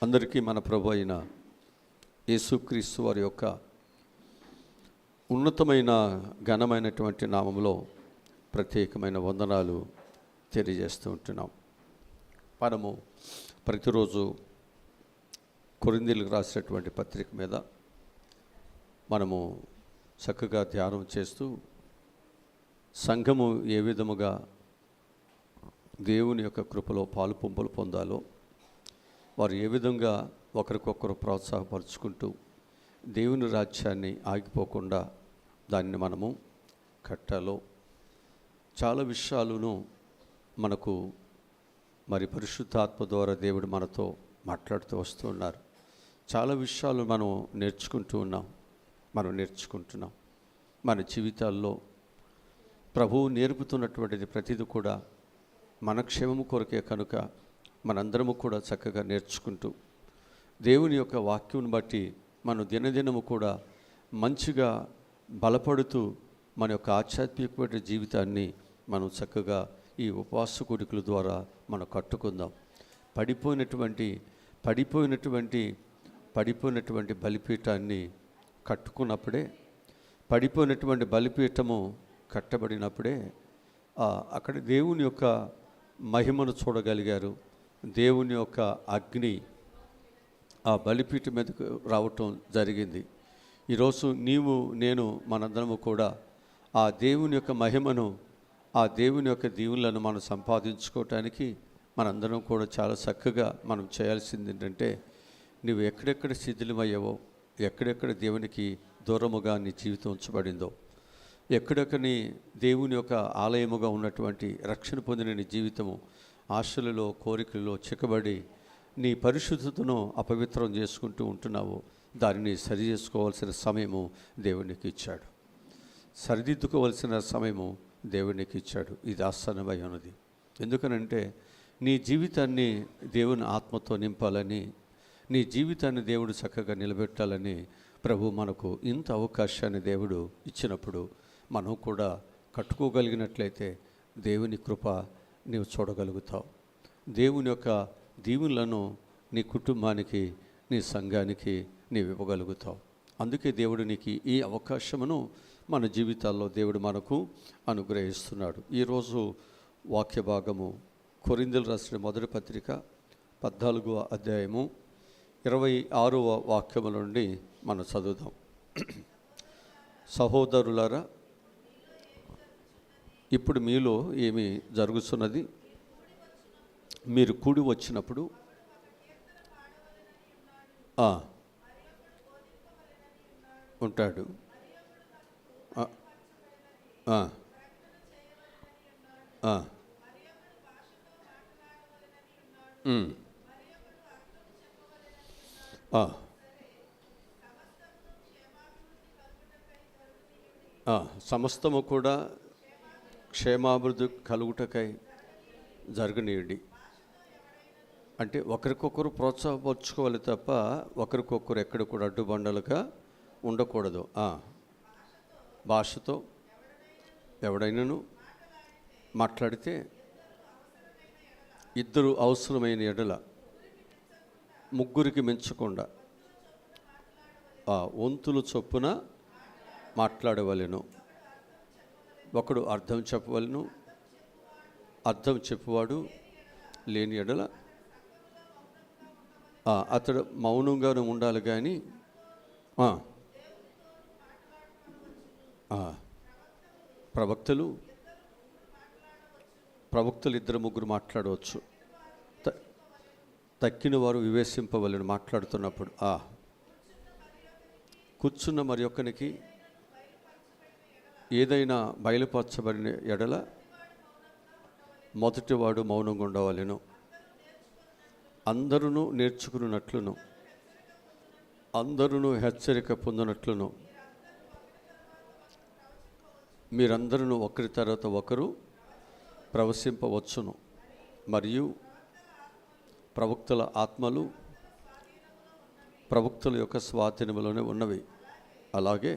అందరికీ మన ప్రభు అయిన యేసుక్రీస్తు వారి యొక్క ఉన్నతమైన ఘనమైనటువంటి నామములో ప్రత్యేకమైన వందనాలు తెలియజేస్తూ ఉంటున్నాం. మనము ప్రతిరోజు కొరింథీయులకు రాసినటువంటి పత్రిక మీద మనము చక్కగా ధ్యానం చేస్తూ సంఘము ఏ విధముగా దేవుని యొక్క కృపలో పాలుపొంపులు పొందాలో, వారు ఏ విధంగా ఒకరికొకరు ప్రోత్సాహపరుచుకుంటూ దేవుని రాజ్యాన్ని ఆగిపోకుండా దాన్ని మనము కట్టాలో, చాలా విషయాలను మనకు మరి పరిశుద్ధాత్మ ద్వారా దేవుడు మనతో మాట్లాడుతూ వస్తున్నారు. చాలా విషయాలు మనం నేర్చుకుంటున్నాం. మన జీవితాల్లో ప్రభువు నేర్పుతున్నటువంటిది ప్రతిదీ కూడా మన క్షేమము కొరకే కనుక మనందరము కూడా చక్కగా నేర్చుకుంటూ దేవుని యొక్క వాక్యం బట్టి మనం దినదినము కూడా మంచిగా బలపడుతూ మన యొక్క ఆధ్యాత్మికమైన జీవితాన్ని మనం చక్కగా ఈ ఉపవాస కూడికల ద్వారా మనం కట్టుకుందాం. పడిపోయినటువంటి బలిపీఠాన్ని కట్టుకున్నప్పుడే, పడిపోయినటువంటి బలిపీఠము కట్టబడినప్పుడే అక్కడ దేవుని యొక్క మహిమను చూడగలిగారు. దేవుని యొక్క అగ్ని ఆ బలిపీఠం మీదకు రావటం జరిగింది. ఈరోజు నీవు నేను మనందరము కూడా ఆ దేవుని యొక్క మహిమను, ఆ దేవుని యొక్క దీవులను మనం సంపాదించుకోవటానికి మనందరం కూడా చాలా చక్కగా మనం చేయాల్సింది ఏంటంటే, నువ్వు ఎక్కడెక్కడ శిథిలమయ్యావో, ఎక్కడెక్కడ దేవునికి దూరముగా నీ జీవితం ఉంచబడిందో, ఎక్కడెక్కడ నీ దేవుని యొక్క ఆలయముగా ఉన్నటువంటి రక్షణ పొందిన నీ జీవితము ఆశలలో కోరికలలో చిక్కబడి నీ పరిశుద్ధతను అపవిత్రం చేసుకుంటూ ఉంటున్నావు, దానిని సరి చేసుకోవాల్సిన సమయము దేవునికి ఇచ్చాడు. సరిదిద్దుకోవాల్సిన సమయము దేవునికి ఇచ్చాడు. ఇది ఆసన్నమై ఉన్నది. ఎందుకనంటే నీ జీవితాన్ని దేవుని ఆత్మతో నింపాలని, నీ జీవితాన్ని దేవుడు చక్కగా నిలబెట్టాలని ప్రభు మనకు ఇంత అవకాశాన్ని దేవుడు ఇచ్చినప్పుడు మనం కూడా కట్టుకోగలిగినట్లయితే దేవుని కృప నీవు చూడగలుగుతావు. దేవుని యొక్క దీవులను నీ కుటుంబానికి, నీ సంఘానికి నీవు ఇవ్వగలుగుతావు. అందుకే దేవుడు నీకు ఈ అవకాశమును మన జీవితాల్లో దేవుడు మనకు అనుగ్రహిస్తున్నాడు. ఈరోజు వాక్య భాగము కొరింథీయులకు రాసిన మొదటి పత్రిక 14వ అధ్యాయము 26వ వాక్యము నుండి మనం చదువుదాం. సహోదరులారా, ఇప్పుడు మీలో ఏమి జరుగుతున్నది? మీరు కూడి వచ్చినప్పుడు ఉంటాడు, సమస్తము కూడా క్షేమాభివృద్ధి కలుగుటకై జరగనీయండి. అంటే ఒకరికొకరు ప్రోత్సాహపరుచుకోవాలి తప్ప ఒకరికొకరు ఎక్కడ కూడా అడ్డుబండలుగా ఉండకూడదు. భాషతో ఎవడైనాను మాట్లాడితే ఇద్దరు అవసరమైన ఎడల ముగ్గురికి మించకుండా వంతులు చొప్పున మాట్లాడవలెను. ఒకడు అర్థం చెప్పవలను, అర్థం చెప్పువాడు లేని ఎడల అతడు మౌనంగానే ఉండాలి. కానీ ప్రవక్తలు ఇద్దరు ముగ్గురు మాట్లాడవచ్చు. తక్కిన వారు వివేశింపవలను. మాట్లాడుతున్నప్పుడు కూర్చున్న మరి ఒక్కనికి ఏదైనా బయలుపరచబడిన ఎడల మొదటివాడు మౌనంగా ఉండవలెను. అందరూ నేర్చుకున్నట్లును, అందరూ హెచ్చరిక పొందినట్లును మీరందరూ ఒకరి తర్వాత ఒకరు ప్రవశింపవచ్చును. మరియు ప్రవక్తల ఆత్మలు ప్రవక్తల యొక్క స్వాధీనంలోనే ఉన్నవి. అలాగే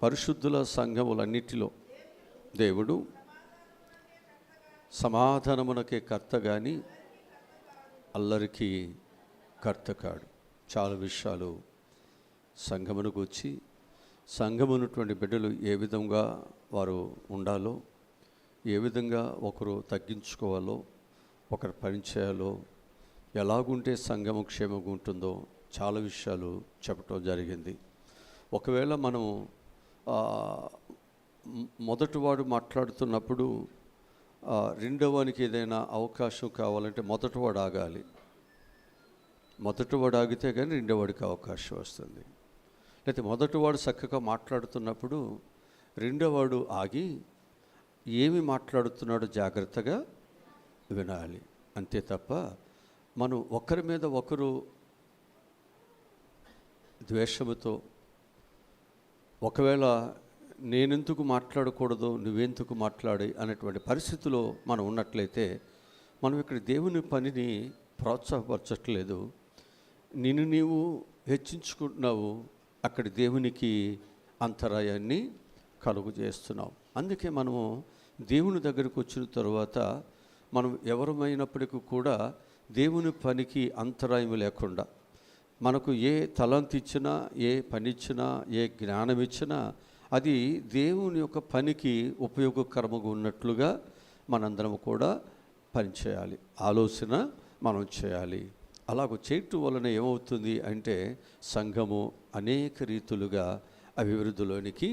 పరిశుద్ధుల సంఘములన్నిటిలో దేవుడు సమాధానమునకే కర్త కానీ అల్లరికి కర్త కాడు. చాలా విషయాలు సంఘమునకు వచ్చి సంఘమున్నటువంటి బిడ్డలు ఏ విధంగా వారు ఉండాలో, ఏ విధంగా ఒకరు తగ్గించుకోవాలో, ఒకరు పనిచేయాలో, ఎలాగుంటే సంఘము క్షేమంగా ఉంటుందో చాలా విషయాలు చెప్పటం జరిగింది. ఒకవేళ మనం మొదటివాడు మాట్లాడుతున్నప్పుడు రెండోవానికి ఏదైనా అవకాశం కావాలంటే మొదటివాడు ఆగాలి. మొదటివాడు ఆగితే కానీ రెండోవాడికి అవకాశం వస్తుంది. లేకపోతే మొదటివాడు చక్కగా మాట్లాడుతున్నప్పుడు రెండోవాడు ఆగి ఏమి మాట్లాడుతున్నాడో జాగ్రత్తగా వినాలి. అంతే తప్ప మనం ఒకరి మీద ఒకరు ద్వేషముతో, ఒకవేళ నేనెందుకు మాట్లాడకూడదు, నువ్వెందుకు మాట్లాడి అనేటువంటి పరిస్థితిలో మనం ఉన్నట్లయితే మనం ఇక్కడ దేవుని పనిని ప్రోత్సాహపరచట్లేదు, నిన్ను నీవు హెచ్చించుకుంటున్నావు, అక్కడ దేవునికి అంతరాయాన్ని కలుగు చేస్తున్నావు. అందుకే మనము దేవుని దగ్గరికి వచ్చిన తర్వాత మనం ఎవరమైనప్పటికీ కూడా దేవుని పనికి అంతరాయం లేకుండా, మనకు ఏ తలంతు ఇచ్చినా, ఏ పని ఇచ్చినా, ఏ జ్ఞానం ఇచ్చినా అది దేవుని యొక్క పనికి ఉపయోగకరముగా ఉన్నట్లుగా మనందరం కూడా పనిచేయాలి, ఆలోచన మనం చేయాలి. అలాగ చేయటం వలన ఏమవుతుంది అంటే సంఘము అనేక రీతులుగా అభివృద్ధిలోనికి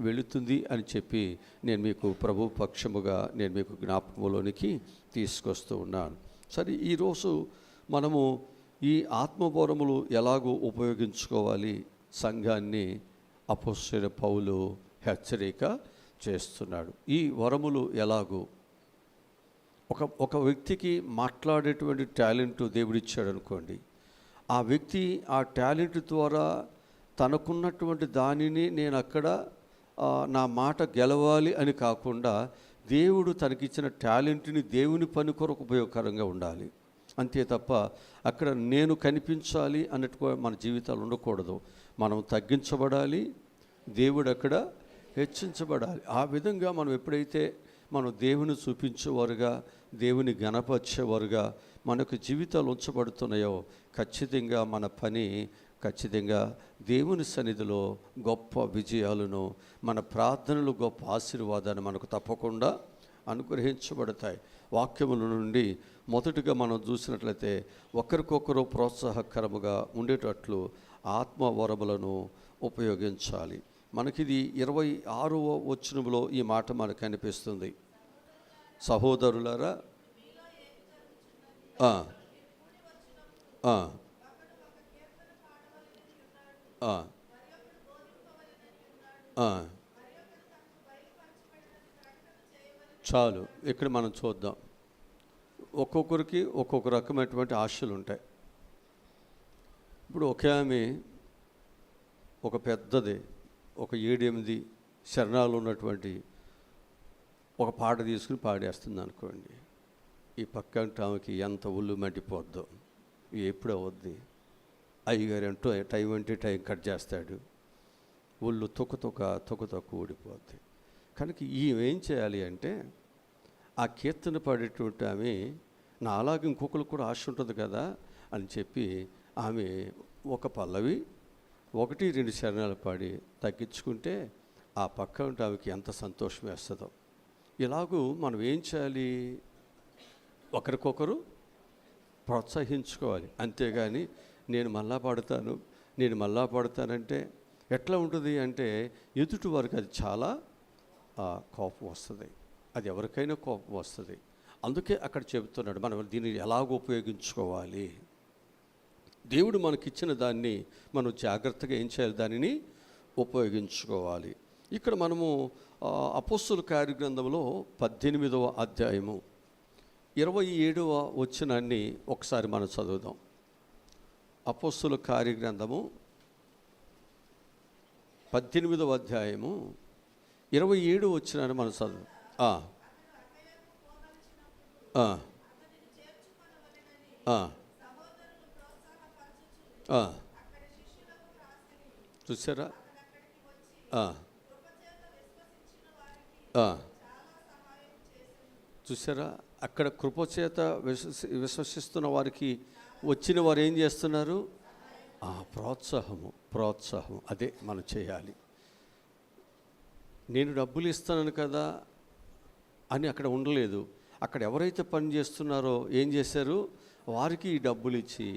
వెళుతుంది అని చెప్పి నేను మీకు ప్రభు పక్షముగా నేను మీకు జ్ఞాపకంలోనికి తీసుకొస్తూ ఉన్నాను. సరే, ఈరోజు మనము ఈ ఆత్మవరములు ఎలాగో ఉపయోగించుకోవాలి సంఘాన్ని అపోస్తలుడైన పౌలు హెచ్చరిక చేస్తున్నాడు. ఈ వరములు ఎలాగో ఒక వ్యక్తికి మాట్లాడేటువంటి టాలెంట్ దేవుడిచ్చాడు అనుకోండి, ఆ వ్యక్తి ఆ టాలెంట్ ద్వారా తనకున్నటువంటి దానిని నేను అక్కడ నా మాట గెలవాలి అని కాకుండా దేవుడు తనకిచ్చిన టాలెంట్ని దేవుని పని కొరకు ఉపయోగకరంగా ఉండాలి. అంతే తప్ప అక్కడ నేను కనిపించాలి అన్నట్టు మన జీవితాలు ఉండకూడదు. మనం తగ్గించబడాలి, దేవుడు అక్కడ హెచ్చించబడాలి. ఆ విధంగా మనం ఎప్పుడైతే మనం దేవుని చూపించేవారుగా, దేవుని గణపరిచేవారుగా మనకు జీవితాలు ఉంచబడుతున్నాయో ఖచ్చితంగా మన పని ఖచ్చితంగా దేవుని సన్నిధిలో గొప్ప విజయాలను, మన ప్రార్థనలు గొప్ప ఆశీర్వాదాన్ని మనకు తప్పకుండా అనుగ్రహించబడతాయి. వాక్యముల నుండి మొదటిగా మనం చూసినట్లయితే ఒకరికొకరు ప్రోత్సాహకరముగా ఉండేటట్లు ఆత్మవరములను ఉపయోగించాలి. మనకిది 26వ వచనములో ఈ మాట మనకు కనిపిస్తుంది. సహోదరులారా, చాలు, ఇక్కడ మనం చూద్దాం. ఒక్కొక్కరికి ఒక్కొక్క రకమైనటువంటి ఆశలు ఉంటాయి. ఇప్పుడు ఒకే ఆమె ఒక పెద్దది, ఒక 7-8 శరణాలు ఉన్నటువంటి ఒక పాట తీసుకుని పాడేస్తుంది అనుకోండి. ఈ పక్క ఆమెకి ఎంత ఒళ్ళు మండిపోద్దో, ఎప్పుడు అవద్ది. అయ్యగారు అంటూ టైం అంటే టైం కట్ చేస్తాడు, ఒళ్ళు తొక్క ఊడిపోద్ది. కనుక ఏం చేయాలి అంటే, ఆ కీర్తన పాడేటువంటి ఆమె నా అలాగే ఇంకొకరు కూడా ఆశ ఉంటుంది కదా అని చెప్పి ఆమె ఒక పల్లవి 1-2 శరణాలు పాడి తగ్గించుకుంటే ఆ పక్క ఉంటే ఆమెకి ఎంత సంతోషం వేస్తుందో. ఇలాగూ మనం ఏం చేయాలి, ఒకరికొకరు ప్రోత్సహించుకోవాలి. అంతేగాని నేను మళ్ళా పాడతానంటే ఎట్లా ఉంటుంది అంటే ఎదుటి వారికి అది చాలా కోపం వస్తుంది, అది ఎవరికైనా కోపం వస్తుంది. అందుకే అక్కడ చెబుతున్నాడు మనం దీన్ని ఎలాగ ఉపయోగించుకోవాలి. దేవుడు మనకిచ్చిన దాన్ని మనం జాగ్రత్తగా ఏం చేయాలి, దానిని ఉపయోగించుకోవాలి. ఇక్కడ మనము అపోస్తలుల కార్యగ్రంథంలో 18వ అధ్యాయము 27వ వచనాన్ని ఒకసారి మనం చదువుదాం. అపోస్తలుల కార్యగ్రంథము 18వ అధ్యాయము 27వ వచనాన్ని మనం చదువు. చూసారా, చూసారా, అక్కడ కృపచేత విశ్వసిస్తున్న వారికి వచ్చిన వారు ఏం చేస్తున్నారు? ప్రోత్సాహము అదే మనం చేయాలి. నేను డబ్బులు ఇస్తాను కదా అని అక్కడ ఉండలేదు. అక్కడ ఎవరైతే పని చేస్తున్నారో ఏం చేశారు? వారికి ఈ డబ్బులు ఇచ్చి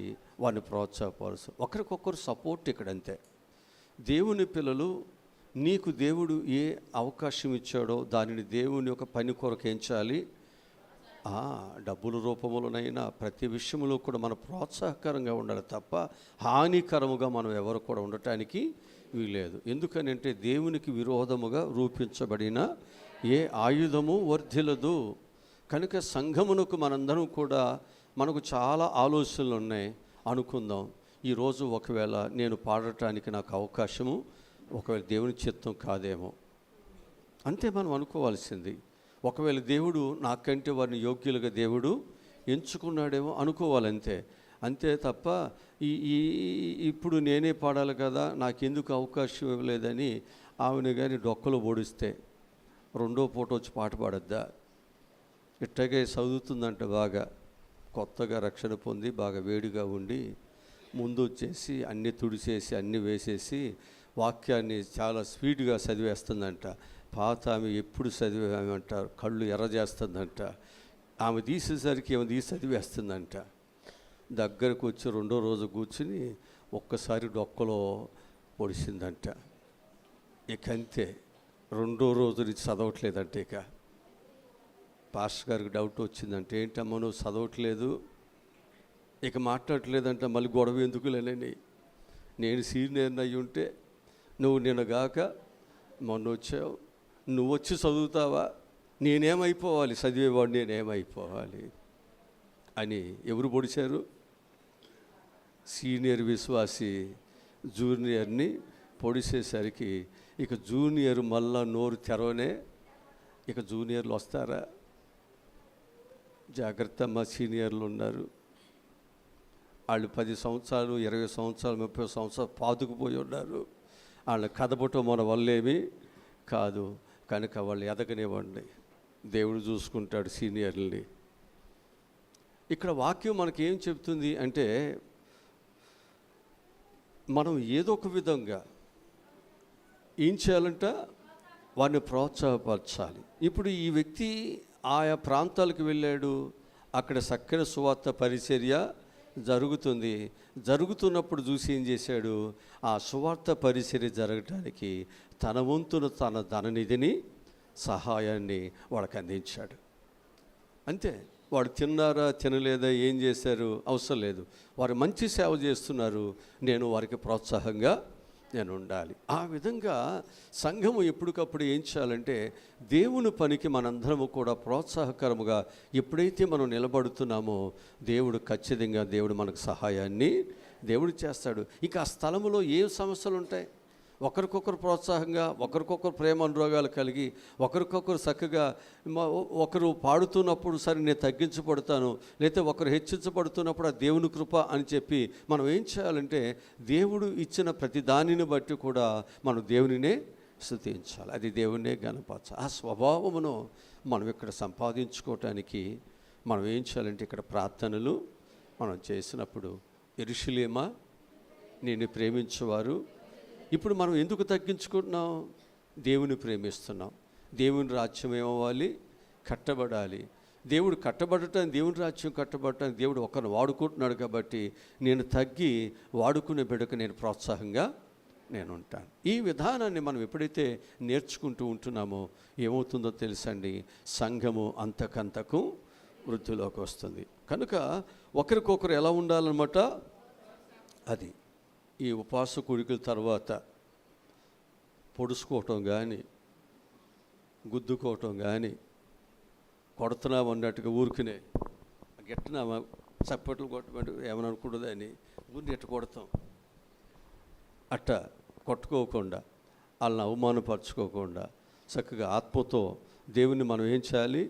వారిని ప్రోత్సాహపరుస్తారు. ఒకరికొకరు సపోర్ట్ ఇక్కడ అంతే. దేవుని పిల్లలు, నీకు దేవుడు ఏ అవకాశం ఇచ్చాడో దానిని దేవుని యొక్క పని కొరకు ఎంచాలి. డబ్బుల రూపంలోనైనా ప్రతి విషయంలో కూడా మనం ప్రోత్సాహకరంగా ఉండాలి తప్ప హానికరముగా మనం ఎవరు కూడా ఉండటానికి వీలేదు. ఎందుకనంటే దేవునికి విరోధముగా రూపించబడిన ఏ ఆయుధము వర్ధిల్లదు. కనుక సంఘమునకు మనందరం కూడా మనకు చాలా ఆలోచనలు ఉన్నాయి. అనుకుందాం, ఈరోజు ఒకవేళ నేను పాడటానికి నాకు అవకాశము ఒకవేళ దేవుని చిత్తం కాదేమో, అంతే మనం అనుకోవాల్సింది. ఒకవేళ దేవుడు నాకంటే వారిని యోగ్యులుగా దేవుడు ఎంచుకున్నాడేమో అనుకోవాలంతే. అంతే తప్ప ఇప్పుడు నేనే పాడాలి కదా, నాకెందుకు అవకాశం ఇవ్వలేదని ఆమెను కానీ డొక్కలు ఓడిస్తే రెండో పూట వచ్చి పాట పాడద్దా? ఇట్టగే చదువుతుందంట, బాగా కొత్తగా రక్షణ పొంది బాగా వేడిగా ఉండి ముందు వచ్చేసి అన్నీ తుడిచేసి అన్నీ వేసేసి వాక్యాన్ని చాలా స్పీడ్గా చదివేస్తుందంట. పాత ఆమె ఎప్పుడు చదివేమంటారు, కళ్ళు ఎర్ర చేస్తుందంట. ఆమె తీసేసరికి ఏమో తీసి చదివేస్తుందంట. దగ్గరకు వచ్చి రెండో రోజు కూర్చుని ఒక్కసారి డొక్కలో పొడిచిందంట. ఇక అంతే, రెండో రోజు నుంచి చదవట్లేదంటే. ఇక పాస్టర్ గారికి డౌట్ వచ్చిందంటే, ఏంటమ్మా నువ్వు చదవట్లేదు, ఇక మాట్లాడట్లేదంట. మళ్ళీ గొడవ ఎందుకులేనని, నేను సీనియర్ అయ్యి ఉంటే నువ్వు నిన్నగాక మొన్న వచ్చావు, నువ్వు వచ్చి చదువుతావా, నేనేమైపోవాలి, చదివేవాడు నేనేమైపోవాలి అని ఎవరు పొడిచారు? సీనియర్ విశ్వాసి జూనియర్ని పొడిచేసరికి ఇక జూనియర్ మళ్ళా నోరు తెరవనే. ఇక జూనియర్లు వస్తారా? జాగ్రత్త, మా సీనియర్లు ఉన్నారు, వాళ్ళు 10 సంవత్సరాలు 20 సంవత్సరాలు 30 సంవత్సరాలు పాతుకుపోయి ఉన్నారు. వాళ్ళని కదపటం మన వల్లేమీ కాదు. కనుక వాళ్ళు ఎదగనివ్వండి, దేవుడు చూసుకుంటాడు సీనియర్ని. ఇక్కడ వాక్యం మనకేం చెప్తుంది అంటే, మనం ఏదో ఒక విధంగా ఏం చేయాలంట, వారిని ప్రోత్సాహపరచాలి. ఇప్పుడు ఈ వ్యక్తి ఆయా ప్రాంతాలకు వెళ్ళాడు, అక్కడ చక్కని సువార్త పరిచర్య జరుగుతుంది. జరుగుతున్నప్పుడు చూసి ఏం చేశాడు, ఆ సువార్త పరిచర్య జరగటానికి తన వంతున తన ధననిధిని సహాయాన్ని వాళ్ళకి అందించాడు. అంతే. వాడు తిన్నారా తినలేదా ఏం చేశారు అవసరం లేదు, వారు మంచి సేవ చేస్తున్నారు, నేను వారికి ప్రోత్సాహంగా నేను ఉండాలి. ఆ విధంగా సంఘము ఎప్పటికప్పుడు ఏం చేయాలంటే, దేవుని పనికి మనందరము కూడా ప్రోత్సాహకరముగా ఎప్పుడైతే మనం నిలబడుతున్నామో దేవుడు ఖచ్చితంగా మనకు సహాయాన్ని దేవుడు చేస్తాడు. ఇంకా ఆ స్థలములో ఏ సమస్యలు ఉంటాయి? ఒకరికొకరు ప్రోత్సాహంగా, ఒకరికొకరు ప్రేమ అనురాగాలు కలిగి, ఒకరికొకరు చక్కగా ఒకరు పాడుతున్నప్పుడు సరే నేను తగ్గించబడతాను, లేకపోతే ఒకరు హెచ్చించబడుతున్నప్పుడు ఆ దేవుని కృప అని చెప్పి మనం ఏం చేయాలంటే, దేవుడు ఇచ్చిన ప్రతి దానిని బట్టి కూడా మనం దేవునినే స్తుతించాలి, అది దేవునినే గణపరచాలి. ఆ స్వభావమును మనం ఇక్కడ సంపాదించుకోవటానికి మనం ఏం చేయాలంటే, ఇక్కడ ప్రార్థనలు మనం చేసినప్పుడు, యెరూషలేమా నిన్ను ప్రేమించేవారు. ఇప్పుడు మనం ఎందుకు తగ్గించుకుంటున్నాం? దేవుని ప్రేమిస్తున్నాం. దేవుని రాజ్యం ఏమవ్వాలి? కట్టబడాలి. దేవుడు కట్టబడటానికి, దేవుని రాజ్యం కట్టబడటానికి దేవుడు ఒకరిని వాడుకుంటున్నాడు. కాబట్టి నేను తగ్గి వాడుకునే బిడ్డకు నేను ప్రోత్సాహంగా నేను ఉంటాను. ఈ విధానాన్ని మనం ఎప్పుడైతే నేర్చుకుంటూ ఉంటున్నామో ఏమవుతుందో తెలుసండి, సంఘము అంతకంతకు వృద్ధిలోకి వస్తుంది. కనుక ఒకరికొకరు ఎలా ఉండాలన్నమాట, అది ఈ ఉపవాస కూడికల తర్వాత పొడుచుకోవటం కానీ, గుద్దుకోవటం కానీ, కొడుతున్నాము అన్నట్టుగా ఊరికినే గెట్టినామా చప్పట్లు కొట్టమంటే ఏమని అనుకుంటుందని ఊరిని ఎట్ట కొడతాం. అట్ట కొట్టుకోకుండా, వాళ్ళని అవమానపరచుకోకుండా చక్కగా ఆత్మతో దేవుని మనం ఏం చేయాలి,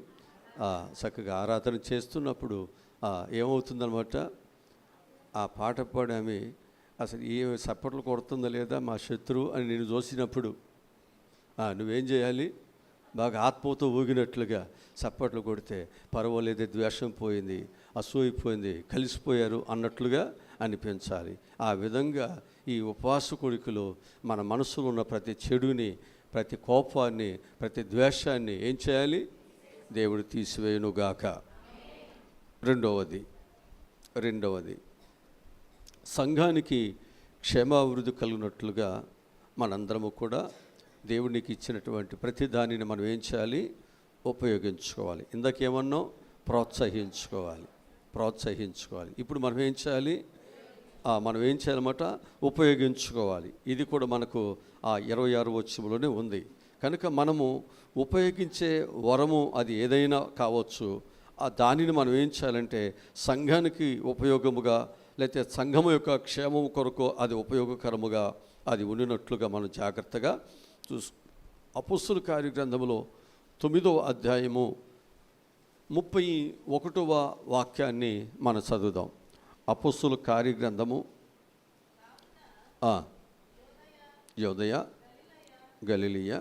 చక్కగా ఆరాధన చేస్తున్నప్పుడు ఏమవుతుందన్నమాట, ఆ పాట పాడామి అసలు ఏ చప్పట్లు కొడుతుందా లేదా మా శత్రువు అని నేను చూసినప్పుడు నువ్వేం చేయాలి, బాగా ఆత్మతో ఊగినట్లుగా చప్పట్లు కొడితే పర్వాలేదు, ద్వేషం పోయింది, అసూయిపోయింది, కలిసిపోయారు అన్నట్లుగా అనిపించాలి. ఆ విధంగా ఈ ఉపవాస కోరికలో మన మనసులో ఉన్న ప్రతి చెడుని, ప్రతి కోపాన్ని, ప్రతి ద్వేషాన్ని ఏం చేయాలి? దేవుడు తీసివేయునుగాక. రెండవది సంఘానికి క్షేమాభివృద్ధి కలిగినట్లుగా మనందరము కూడా దేవునికి ఇచ్చినటువంటి ప్రతి దానిని మనం ఏం చేయాలి? ఉపయోగించుకోవాలి. ఇందాకేమన్నా ప్రోత్సహించుకోవాలి. ఇప్పుడు మనం ఏం చేయాలి? మనం ఏం చేయాలన్నమాట? ఉపయోగించుకోవాలి. ఇది కూడా మనకు ఆ 26వ వచనంలోనే ఉంది. కనుక మనము ఉపయోగించే వరము అది ఏదైనా కావచ్చు, దానిని మనం ఏం చేయాలంటే సంఘానికి ఉపయోగముగా, లేకపోతే సంఘము యొక్క క్షేమం కొరకు అది ఉపయోగకరముగా అది ఉండినట్లుగా మనం జాగ్రత్తగా అపొస్తలుల కార్యగ్రంథములో 9వ అధ్యాయము 31వ వాక్యాన్ని మనం చదువుదాం. అపొస్తలుల కార్యగ్రంథము యూదయ, గలిలయ,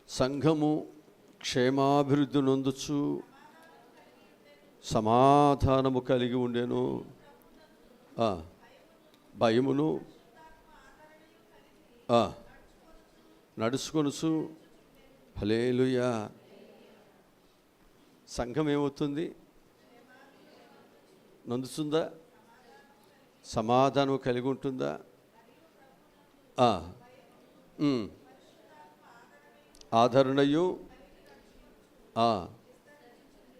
సంఘము క్షేమాభివృద్ధి నొందుచు సమాధానము కలిగి ఉండెను, భయమును నడుచుకొనుచు. హల్లెలూయా. సంఘం ఏమవుతుంది? నొందుతుందా? సమాధానం కలిగి ఉంటుందా? ఆదరణయు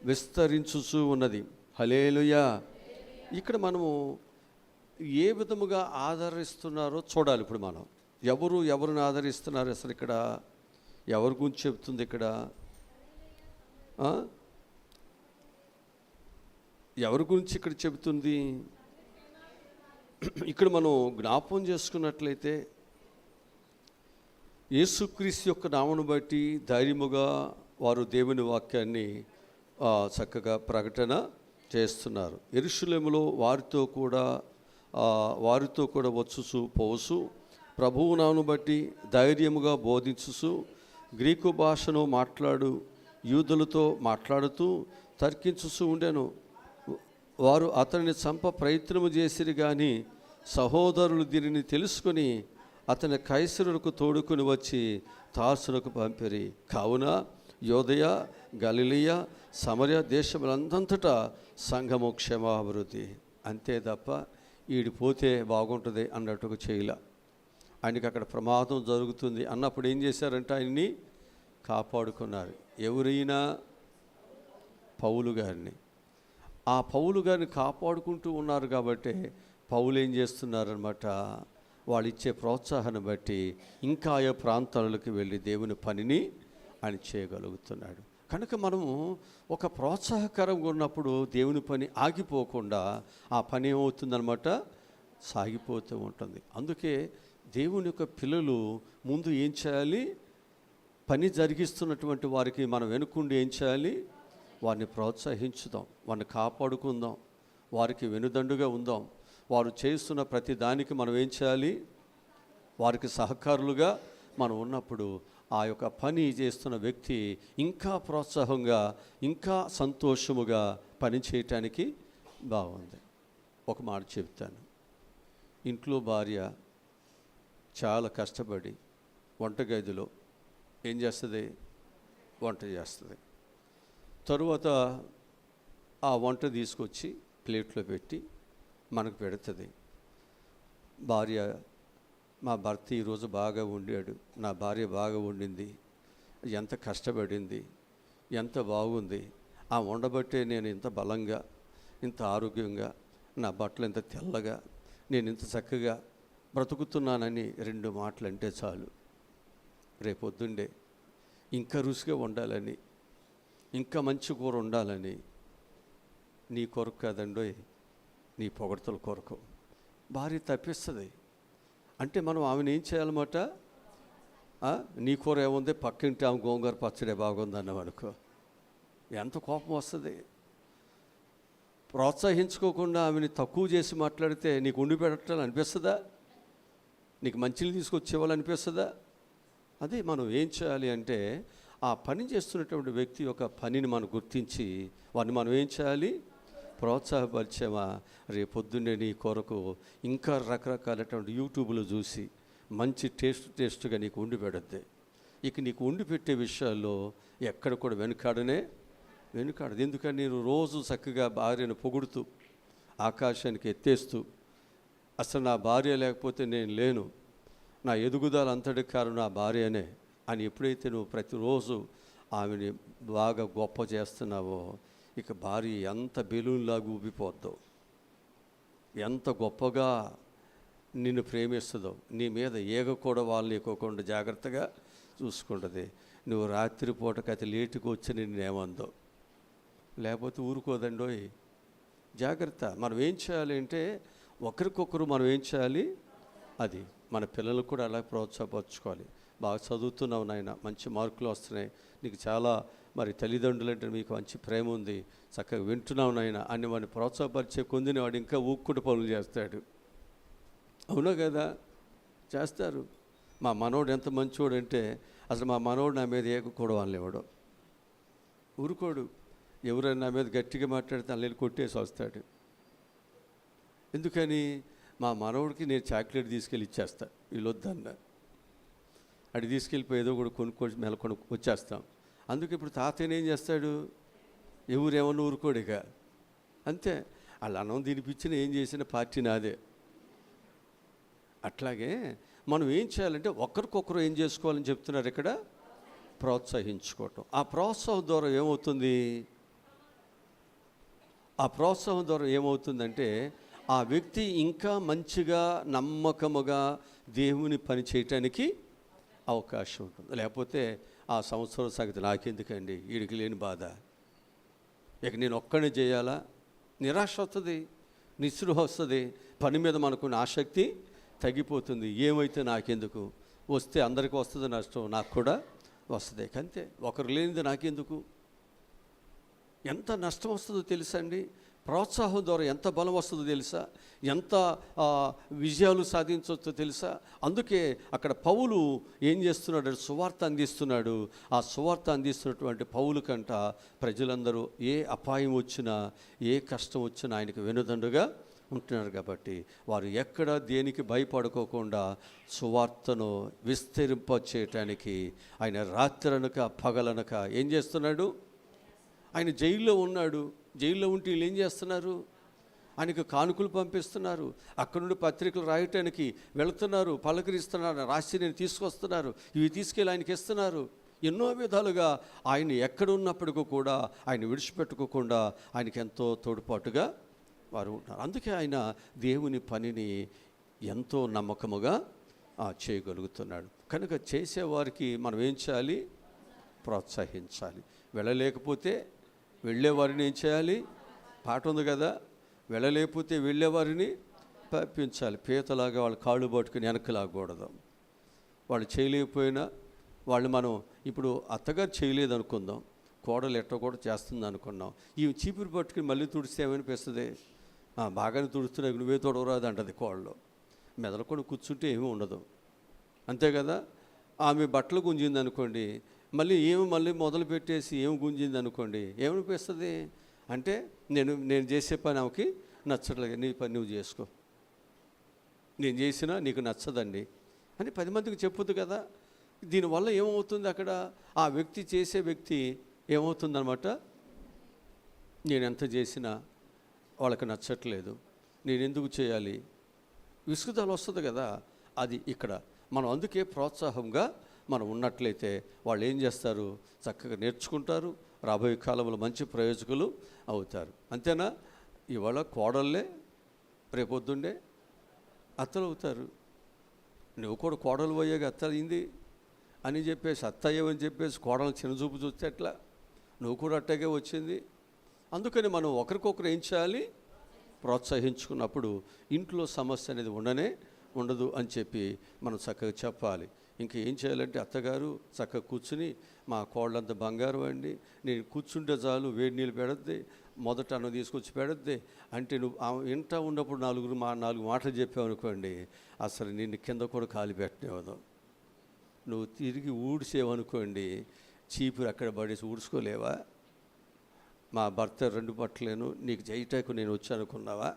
విస్తరించుచు ఉన్నది. హల్లెలూయా. ఇక్కడ మనము ఏ విధముగా ఆదరిస్తున్నారో చూడాలి. ఇప్పుడు మనం ఎవరిని ఆదరిస్తున్నారు? అసలు ఇక్కడ ఎవరి గురించి చెప్తుంది? ఇక్కడ ఎవరి గురించి ఇక్కడ చెబుతుంది? ఇక్కడ మనం జ్ఞాపకం చేసుకున్నట్లయితే యేసుక్రీస్తు యొక్క నామమును బట్టి ధైర్యముగా వారు దేవుని వాక్యాన్ని చక్కగా ప్రకటన చేస్తున్నారు. యెరూషలేములో వారితో కూడా వచ్చుచు పోసు ప్రభువు నామమును బట్టి ధైర్యముగా బోధించుచు గ్రీకు భాషను మాట్లాడు యూదులతో మాట్లాడుతూ తర్కించుచు ఉండెను. వారు అతనిని చంప ప్రయత్నము చేసిరి, కానీ సహోదరులు దీనిని తెలుసుకొని అతని కైసరులకు తోడుకొని వచ్చి తార్సునకు పంపిరి. కావున యూదయ, గలిలయ, సమరయ దేశములందంతటా సంఘము క్షేమాభివృద్ధి. అంతే తప్ప ఈడిపోతే బాగుంటుంది అన్నట్టుగా చేయలే. ఆయనకి అక్కడ ప్రమాదం జరుగుతుంది అన్నప్పుడు ఏం చేశారంటే ఆయన్ని కాపాడుకున్నారు. ఎవరైనా పౌలు గారిని, ఆ పౌలు గారిని కాపాడుకుంటూ ఉన్నారు కాబట్టి పౌలు ఏం చేస్తున్నారనమాట? వాళ్ళు ఇచ్చే ప్రోత్సాహాన్ని బట్టి ఇంకా ఆయా ప్రాంతాలకు వెళ్ళి దేవుని పనిని ఆయన చేయగలుగుతున్నాడు. కనుక మనము ఒక ప్రోత్సాహకరంగా ఉన్నప్పుడు దేవుని పని ఆగిపోకుండా ఆ పని ఏమవుతుందనమాట? సాగిపోతూ ఉంటుంది. అందుకే దేవుని యొక్క పిల్లలు ముందు ఏం చేయాలి? పని జరిగిస్తున్నటువంటి వారికి మనం వెనుకుండి ఏం చేయాలి? వారిని ప్రోత్సహించుదాం, వారిని కాపాడుకుందాం, వారికి వెనుదండుగా ఉందాం. వారు చేస్తున్న ప్రతి దానికి మనం ఏం చేయాలి? వారికి సహకారులుగా మనం ఉన్నప్పుడు ఆ యొక్క పని చేస్తున్న వ్యక్తి ఇంకా ప్రోత్సాహంగా, ఇంకా సంతోషముగా పని చేయటానికి బాగుంది. ఒక మాట చెప్తాను. ఇంట్లో భార్య చాలా కష్టపడి వంటగదిలో ఏం చేస్తుంది? వంట చేస్తుంది. తరువాత ఆ వంట తీసుకొచ్చి ప్లేట్లో పెట్టి మనకు పెడుతుంది. భార్య, మా భర్త ఈరోజు బాగా వండాడు, నా భార్య బాగా వండింది, ఎంత కష్టపడింది, ఎంత బాగుంది, ఆ వండబట్టే నేను ఇంత బలంగా, ఇంత ఆరోగ్యంగా, నా బట్టలు ఇంత తెల్లగా, నేను ఇంత చక్కగా బ్రతుకుతున్నానని 2 మాటలు అంటే చాలు. రేపొద్దుండే ఇంకా రుచిగా వండాలని, ఇంకా మంచి కూర ఉండాలని, నీ కొరకు కాదండోయ్, నీ పొగడ్తల కొరకు భార్య తప్పిస్తుంది. అంటే మనం ఆమెను ఏం చేయాలన్నమాట? నీ కూర ఏముంది, పక్కింటి ఆమె గోంగూర పచ్చడే బాగుంది అన్నామనుకో, ఎంత కోపం వస్తుంది. ప్రోత్సహించుకోకుండా ఆమెని తక్కువ చేసి మాట్లాడితే నీకు ఉండి పెట్టాలని అనిపిస్తుందా? నీకు మంచిని తీసుకొచ్చి ఇవ్వాలనిపిస్తుందా? అదే మనం ఏం చేయాలి అంటే, ఆ పని చేస్తున్నటువంటి వ్యక్తి యొక్క పనిని మనం గుర్తించి వారిని మనం ఏం చేయాలి? ప్రోత్సాహపరిచామా, రేపొద్దున్నే నీ కొరకు ఇంకా రకరకాలటువంటి యూట్యూబ్లో చూసి మంచి టేస్ట్గా నీకు వండి పెడద్ది. ఇక నీకు వండి పెట్టే విషయాల్లో ఎక్కడ కూడా వెనుకాడదు. ఎందుకని నేను రోజు చక్కగా భార్యను పొగుడుతూ ఆకాశానికి ఎత్తేస్తూ, అసలు నా భార్య లేకపోతే నేను లేను, నా ఎదుగుదల అంతటి కారణం నా భార్యనే అని ఎప్పుడైతే నువ్వు ప్రతిరోజు ఆమెని బాగా గొప్ప చేస్తున్నావో, ఇక భార్య ఎంత బెలూన్లాగా ఊపిపోద్దో, ఎంత గొప్పగా నిన్ను ప్రేమిస్తుందో, నీ మీద ఈగ కూడా వాళ్ళు ఎక్కువకుండా జాగ్రత్తగా చూసుకుంటుంది. నువ్వు రాత్రిపూటకి అతి లేటుకు వచ్చి నిన్నేమందో, లేకపోతే ఊరుకోదండోయ్. జాగ్రత్త. మనం ఏం చేయాలి అంటే, ఒకరికొకరు మనం ఏం చేయాలి, అది మన పిల్లలకు కూడా అలా ప్రోత్సాహపరచుకోవాలి. బాగా చదువుతున్నావు నాయన, మంచి మార్కులు వస్తున్నాయి, నీకు చాలా మరి తల్లిదండ్రులు అంటే మీకు మంచి ప్రేమ ఉంది, చక్కగా వింటున్నావు నాయన అని వాడిని ప్రోత్సాహపరిచే కొందిని వాడు ఇంకా ఊక్కుడు పనులు చేస్తాడు. అవునా కదా? చేస్తారు. మా మనోడు ఎంత మంచోడు అంటే, అసలు మా మనోడు నా మీద ఏకూడదు వాళ్ళేవాడు, ఊరుకోడు. ఎవరైనా నా మీద గట్టిగా మాట్లాడితే అల్లని కొట్టేసి వస్తాడు. ఎందుకని? మా మనవడికి నేను చాక్లెట్ తీసుకెళ్ళి ఇచ్చేస్తా, వీళ్ళొద్దన్న అడి తీసుకెళ్ళిపోయి ఏదో కూడా కొనుక్కొని మెలకొని వచ్చేస్తాం. అందుకే ఇప్పుడు తాతయ్య ఏం చేస్తాడు, ఎవరేమన్నా ఊరుకోడిక, అంతే. వాళ్ళు అన్నం తినిపించిన ఏం చేసిన పార్టీ నాదే. అట్లాగే మనం ఏం చేయాలంటే, ఒకరికొకరు ఏం చేసుకోవాలని చెప్తున్నారు ఇక్కడ, ప్రోత్సహించుకోవటం. ఆ ప్రోత్సాహం ద్వారా ఏమవుతుంది, ఆ ప్రోత్సాహం ద్వారా ఏమవుతుందంటే, ఆ వ్యక్తి ఇంకా మంచిగా నమ్మకముగా దేవుని పని చేయటానికి అవకాశం ఉంటుంది. లేకపోతే ఆ సంవత్సరం సంగతి నాకెందుకండి, వీడికి లేని బాధ, ఇక నేను ఒక్కడే చేయాలా, నిరాశ వస్తుంది, నిస్పృహ వస్తుంది, పని మీద మనకున్న ఆసక్తి తగ్గిపోతుంది. ఏమైతే నాకెందుకు, వస్తే అందరికీ వస్తుంది నష్టం, నాకు కూడా వస్తుంది, అంతే. ఒకరు లేనిది నాకెందుకు. ఎంత నష్టం వస్తుందో తెలుసా అండి? ప్రోత్సాహం ద్వారా ఎంత బలం వస్తుందో తెలుసా, ఎంత విజయాలు సాధించవచ్చో తెలుసా. అందుకే అక్కడ పౌలు ఏం చేస్తున్నాడు, సువార్త అందిస్తున్నాడు. ఆ సువార్త అందిస్తున్నటువంటి పౌలు కంట ప్రజలందరూ ఏ అపాయం వచ్చినా, ఏ కష్టం వచ్చినా ఆయనకు వెనుదండుగా ఉంటున్నారు. కాబట్టి వారు ఎక్కడ దేనికి భయపడుకోకుండా సువార్తను విస్తరింప చేయటానికి ఆయన రాత్రనక పగలనక ఏం చేస్తున్నాడు. ఆయన జైల్లో ఉన్నాడు. జైల్లో ఉంటే వీళ్ళు ఏం చేస్తున్నారు, ఆయనకు కానుకలు పంపిస్తున్నారు, అక్కడ నుండి పత్రికలు రాయటానికి వెళుతున్నారు, పలకరిస్తున్నారు, రాసి నేను తీసుకొస్తున్నారు, ఇవి తీసుకెళ్ళి ఆయనకి ఇస్తున్నారు. ఎన్నో విధాలుగా ఆయన ఎక్కడ ఉన్నప్పటికీ కూడా ఆయన విడిచిపెట్టుకోకుండా ఆయనకి ఎంతో తోడ్పాటుగా వారు ఉంటారు. అందుకే ఆయన దేవుని పనిని ఎంతో నమ్మకముగా చేయగలుగుతున్నాడు. కనుక చేసేవారికి మనం ఏం చేయాలి, ప్రోత్సహించాలి. వెళ్ళలేకపోతే వెళ్ళేవారిని ఏం చేయాలి, పాట ఉంది కదా, వెళ్ళలేకపోతే వెళ్ళేవారిని పంపించాలి. పీతలాగా వాళ్ళ కాళ్ళు పట్టుకుని వెనక్కి లాగకూడదు. వాళ్ళు చేయలేకపోయినా వాళ్ళు మనం ఇప్పుడు అత్తగారు చేయలేదు అనుకుందాం, కోడలు ఎట్ట కూడా చేస్తుంది అనుకున్నాం, ఈ చీపురు పట్టుకుని మళ్ళీ తుడిస్తే ఏమనిపిస్తుంది, బాగానే తుడుస్తున్నాయి నువ్వే తొడవరాదు అంటది కోడలు. మెదలకొని కూర్చుంటే ఏమీ ఉండదు, అంతే కదా. ఆమె బట్టలు గుంజింది అనుకోండి, మళ్ళీ మొదలు పెట్టేసి ఏమి గుంజింది అనుకోండి, ఏమనిపిస్తుంది అంటే నేను చేసే పని ఆమెకి నచ్చట్లేదు, నీ పని నువ్వు చేసుకో, నేను చేసినా నీకు నచ్చదండి అని 10 మందికి చెప్పొద్దు కదా. దీనివల్ల ఏమవుతుంది, అక్కడ ఆ వ్యక్తి చేసే వ్యక్తి ఏమవుతుందన్నమాట, నేను ఎంత చేసినా వాళ్ళకి నచ్చట్లేదు, నేను ఎందుకు చేయాలి, విసుగుదల వస్తుంది కదా. అది ఇక్కడ మనం అందుకే ప్రోత్సాహంగా మనం ఉన్నట్లయితే వాళ్ళు ఏం చేస్తారు, చక్కగా నేర్చుకుంటారు, రాబోయే కాలంలో మంచి ప్రయోజకులు అవుతారు. అంతేనా? ఇవాళ కోడళ్ళే రేపొద్దుండే అత్తలు అవుతారు. నువ్వు కూడా కోడలు పోయాక అత్త అయింది అని చెప్పేసి, అత్త అయ్యవని చెప్పేసి కోడలు చిన్నచూపు చూస్తే ఎట్లా, నువ్వు కూడా అట్టగే వచ్చింది. అందుకని మనం ఒకరికొకరు ఏం చేయాలి, ప్రోత్సహించుకున్నప్పుడు ఇంట్లో సమస్య అనేది ఉండదు అని చెప్పి మనం చక్కగా చెప్పాలి. ఇంకేం చేయాలంటే అత్తగారు చక్కగా కూర్చుని, మా కోళ్ళంత బంగారం అండి, నేను కూర్చుంటే చాలు వేడి నీళ్ళు పెడద్ది, మొదట అన్నం తీసుకొచ్చి పెడద్ది అంటే నువ్వు ఇంట ఉన్నప్పుడు నాలుగు మాటలు చెప్పావు అనుకోండి, అసలు నిన్ను కింద కూడా కాలు పెట్టనివ్వదు. నువ్వు తిరిగి ఊడ్చేవనుకోండి, చీపురు అక్కడ పడేసి ఊడ్చుకోలేవా? మా భర్త 2 బట్టలేను, నీకు చేయటాకు నేను వచ్చానుకున్నావా?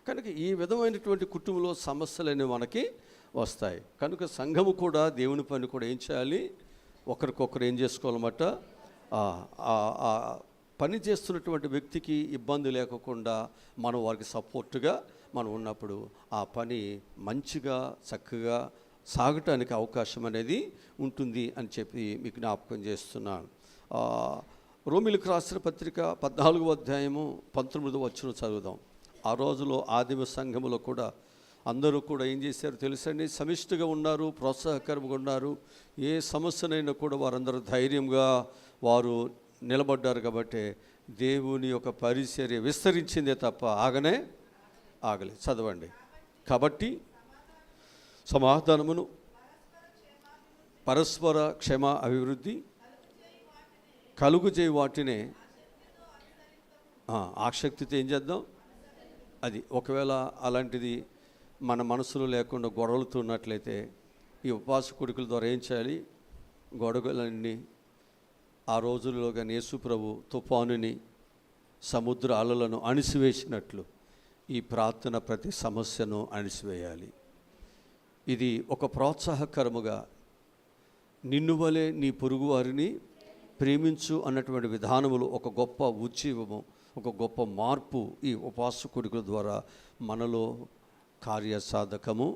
కనుక ఈ విధమైనటువంటి కుటుంబంలో సమస్యలు మనకి వస్తాయి. కనుక సంఘము కూడా దేవుని పని కూడా ఏం చేయాలి, ఒకరికొకరు ఏం చేసుకోవాలన్నమాట, పని చేస్తున్నటువంటి వ్యక్తికి ఇబ్బంది లేకుండా మనం వారికి సపోర్టుగా మనం ఉన్నప్పుడు ఆ పని మంచిగా చక్కగా సాగటానికి అవకాశం అనేది ఉంటుంది అని చెప్పి మీకు జ్ఞాపకం చేస్తున్నాను. రోమిలకు రాసిన పత్రిక 14వ అధ్యాయము 19వ వచనం చదువుదాం. ఆ రోజులో ఆదిమ సంఘములో కూడా అందరూ కూడా ఏం చేశారు తెలుసండి, సమిష్టిగా ఉన్నారు, ప్రోత్సాహకరంగా ఉన్నారు. ఏ సమస్యనైనా కూడా వారందరూ ధైర్యంగా వారు నిలబడ్డారు. కాబట్టి దేవుని యొక్క పరిచర్య విస్తరించిందే తప్ప ఆగలేదు. చదవండి. కాబట్టి సమాధానమును, పరస్పర క్షమ అభివృద్ధి కలుగు చేయి వాటినే ఆసక్తితో ఏం చేద్దాం. అది ఒకవేళ అలాంటిది మన మనసులో లేకుండా గొడవలతో ఉన్నట్లయితే ఈ ఉపవాస కూడికల ద్వారా ఏం చేయాలి, గొడవలన్నీ ఆ రోజుల్లో కానీ యేసు ప్రభు తుఫానుని, సముద్ర అలలను అణిసివేసినట్లు ఈ ప్రార్థన ప్రతి సమస్యను అణిసివేయాలి. ఇది ఒక ప్రోత్సాహకరముగా నిన్ను వలె నీ పొరుగు వారిని ప్రేమించు అన్నటువంటి విధానములు ఒక గొప్ప ఉజ్జీవము, ఒక గొప్ప మార్పు ఈ ఉపవాస కూడికల ద్వారా మనలో కార్యసాధకము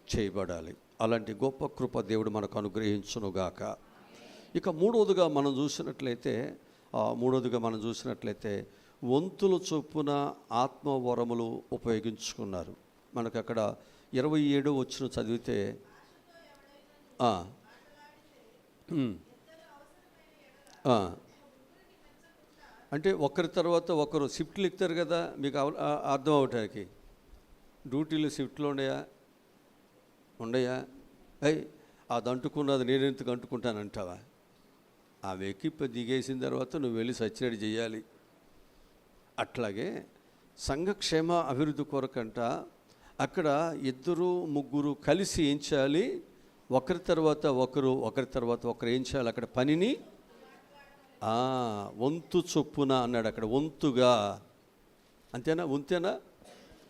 చేయబడాలి. అలాంటి గొప్ప కృప దేవుడు మనకు అనుగ్రహించునుగాక. ఇక మూడవదిగా మనం చూసినట్లయితే వంతుల చొప్పున ఆత్మవరములు ఉపయోగించుకున్నారు. మనకు అక్కడ 27వ వచనం చదివితే అంటే ఒకరి తర్వాత ఒకరు షిఫ్ట్లు ఎక్కుతారు కదా, మీకు అర్థం అవటానికి. డ్యూటీలు షిఫ్ట్లు ఉండయా? అది అంటుకున్నది నేను ఎందుకు అంటుకుంటానంటావా? ఆ వెక్కిప్ప దిగేసిన తర్వాత నువ్వు వెళ్ళి సచ్చినట్టు చేయాలి. అట్లాగే సంఘక్షేమ అభివృద్ధి కొరకంట అక్కడ 2-3 కలిసి ఏం చేయాలి, ఒకరి తర్వాత ఒకరు ఏం చేయాలి, అక్కడ పనిని వంతు చొప్పున అన్నాడు. అక్కడ వంతుగా, అంతేనా?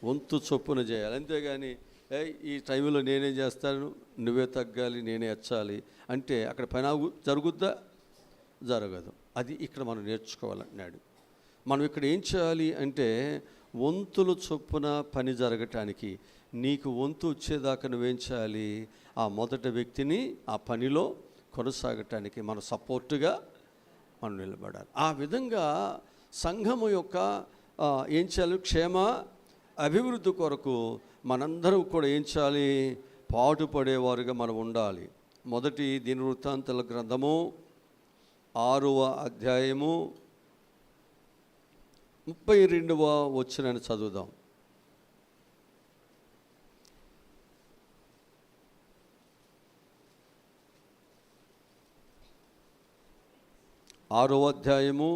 వంతు చొప్పున చేయాలి. అంతేగాని ఈ టైంలో నేనేం చేస్తాను, నువ్వే తగ్గాలి, నేనే ఎచ్చాలి అంటే అక్కడ పని జరుగుద్దా? జరగదు. అది ఇక్కడ మనం నేర్చుకోవాలన్నాడు. మనం ఇక్కడ ఏం చేయాలి అంటే వంతుల చొప్పున పని జరగటానికి నీకు వంతు వచ్చేదాకా నువ్వేం చేయాలి, ఆ మొదటి వ్యక్తిని ఆ పనిలో కొనసాగటానికి మన సపోర్టుగా మనం నిలబడాలి. ఆ విధంగా సంఘము యొక్క ఏం చేయాలి, క్షేమ అభివృద్ధి కొరకు మనందరం కూడా ఏం చేయాలి, పాటుపడేవారుగా మనం ఉండాలి. మొదటి దినవృత్తాంతాల గ్రంథము 6వ అధ్యాయము 32వ వచనాన్ని చదువుదాం. ఆరవ అధ్యాయము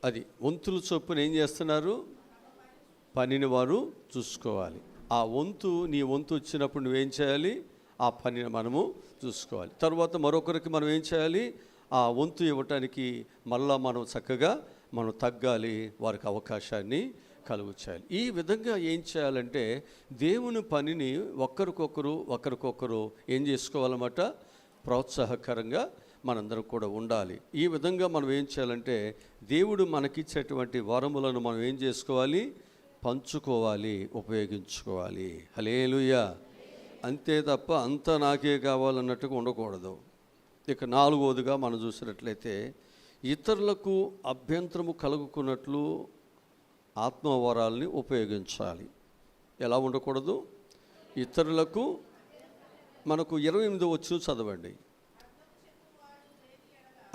అది వంతుల చొప్పున ఏం చేస్తున్నారు, పనిని వారు చూసుకోవాలి. ఆ వంతు నీ వంతు వచ్చినప్పుడు నువ్వేం చేయాలి, ఆ పనిని మనము చూసుకోవాలి. తర్వాత మరొకరికి మనం ఏం చేయాలి, ఆ వంతు ఇవ్వటానికి మళ్ళా మనం చక్కగా మనం తగ్గాలి, వారికి అవకాశాన్ని కలుగు చేయాలి. ఈ విధంగా ఏం చేయాలంటే దేవుని పనిని ఒకరికొకరు ఏం చేసుకోవాలన్నమాట, ప్రోత్సాహకరంగా మనందరం కూడా ఉండాలి. ఈ విధంగా మనం ఏం చేయాలంటే దేవుడు మనకిచ్చేటువంటి వరములను మనం ఏం చేసుకోవాలి, పంచుకోవాలి, ఉపయోగించుకోవాలి. హల్లెలూయా. అంతే తప్ప అంతా నాకే కావాలన్నట్టుగా ఉండకూడదు. ఇక 4వదిగా మనం చూసినట్లయితే ఇతరులకు అభ్యంతరము కలుగుకున్నట్లు ఆత్మవరాల్ని ఉపయోగించాలి. ఎలా ఉండకూడదు, ఇతరులకు మనకు 28వ వచనం చదవండి.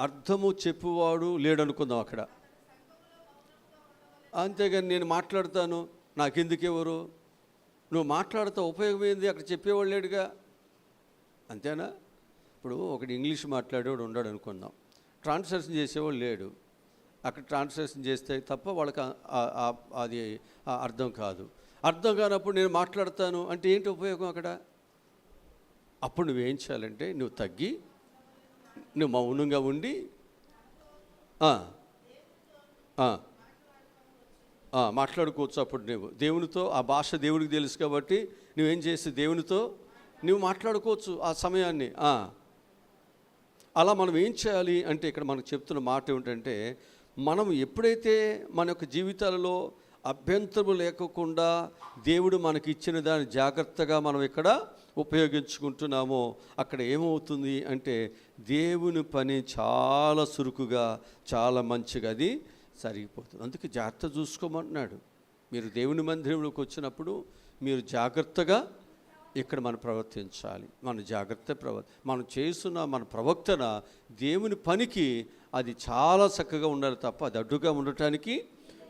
అర్థము చెప్పువాడు లేడనుకుందాం అక్కడ. అంతేగాని నేను మాట్లాడతాను, నాకెందుకెవరు, నువ్వు మాట్లాడితే ఉపయోగం ఏంది, అక్కడ చెప్పేవాడు లేడుగా, అంతేనా? ఇప్పుడు ఒకటి ఇంగ్లీష్ మాట్లాడేవాడు ఉన్నాడు అనుకుందాం, ట్రాన్స్లేషన్ చేసేవాడు లేడు, అక్కడ ట్రాన్స్లేషన్ చేస్తే తప్ప వాళ్ళకి అది అర్థం కాదు. అర్థం కానప్పుడు నేను మాట్లాడతాను అంటే ఏంటి ఉపయోగం అక్కడ? అప్పుడు నువ్వేం చేయాలంటే నువ్వు తగ్గి, నువ్వు మౌనంగా ఉండి మాట్లాడుకోవచ్చు. అప్పుడు నువ్వు దేవునితో, ఆ భాష దేవుడికి తెలుసు కాబట్టి నువ్వేం చేసి దేవునితో నువ్వు మాట్లాడుకోవచ్చు ఆ సమయాన్ని. అలా మనం ఏం చేయాలి అంటే ఇక్కడ మనకు చెప్తున్న మాట ఏమిటంటే, మనం ఎప్పుడైతే మన యొక్క జీవితాలలో అభ్యంతరము లేకుండా దేవుడు మనకి ఇచ్చిన దాన్ని జాగ్రత్తగా మనం ఇక్కడ ఉపయోగించుకుంటున్నామో అక్కడ ఏమవుతుంది అంటే దేవుని పని చాలా చురుకుగా, చాలా మంచిగా అది సరిగిపోతుంది. అందుకే జాగ్రత్త చూసుకోమంటున్నాడు. మీరు దేవుని మందిరంలోకి వచ్చినప్పుడు మీరు జాగ్రత్తగా ఇక్కడ మనం ప్రవర్తించాలి. మన జాగ్రత్త మనం చేస్తున్న మన ప్రవర్తన దేవుని పనికి అది చాలా చక్కగా ఉండాలి తప్ప అది అడ్డుగా ఉండటానికి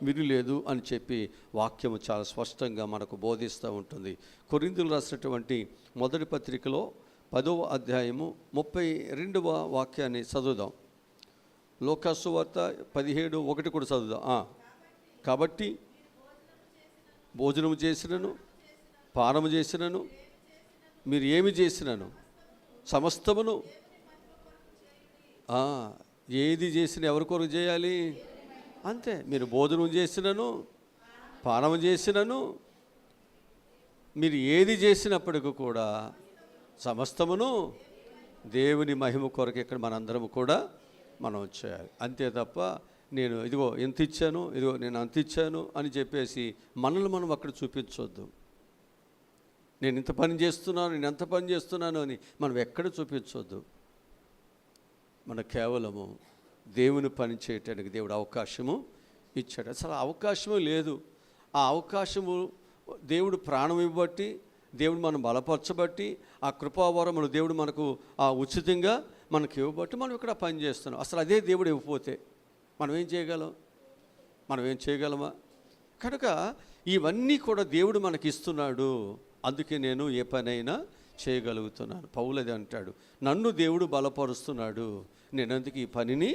వీలు లేదు అని చెప్పి వాక్యము చాలా స్పష్టంగా మనకు బోధిస్తూ ఉంటుంది. కొరింథీయులు రాసినటువంటి మొదటి పత్రికలో 10వ అధ్యాయము 32వ వాక్యాన్ని చదువుదాం. లోకాసు వార్త 17:1 కూడా చదువుదాం. కాబట్టి భోజనము చేసినను పానము చేసినను మీరు ఏమి చేసినను సమస్తమును, ఏది చేసినా ఎవరి కొరకు చేయాలి అంతే. మీరు భోజనం చేసినను పానము చేసినను మీరు ఏది చేసినప్పటికీ కూడా సమస్తమును దేవుని మహిమ కొరకు ఇక్కడ మనందరము కూడా మనం చేయాలి. అంతే తప్ప నేను ఇదిగో ఎంత ఇచ్చాను, ఇదిగో నేను అంత ఇచ్చాను అని చెప్పేసి మనల్ని మనం అక్కడ చూపించవద్దు. నేను ఇంత పని చేస్తున్నాను, నేను ఎంత పని చేస్తున్నాను అని మనం ఎక్కడ చూపించవద్దు. మన కేవలము దేవుని పని చేయటానికి దేవుడు అవకాశము ఇచ్చాడు. అసలు అవకాశము లేదు. ఆ అవకాశము దేవుడు ప్రాణం ఇవ్వబట్టి, దేవుడు మనం బలపరచబట్టి, ఆ కృపావరములు దేవుడు మనకు ఉచితంగా మనకి ఇవ్వబట్టి మనం ఇక్కడ పని చేస్తున్నాం. అసలు అదే దేవుడు ఇవ్వకపోతే మనం ఏం చేయగలం? మనం ఏం చేయగలమా? కనుక ఇవన్నీ కూడా దేవుడు మనకి ఇస్తున్నాడు. అందుకే నేను ఏ పనైనా చేయగలుగుతున్నాను. పౌలది అంటాడు, నన్ను దేవుడు బలపరుస్తున్నాడు, నేను అందుకు ఈ పనిని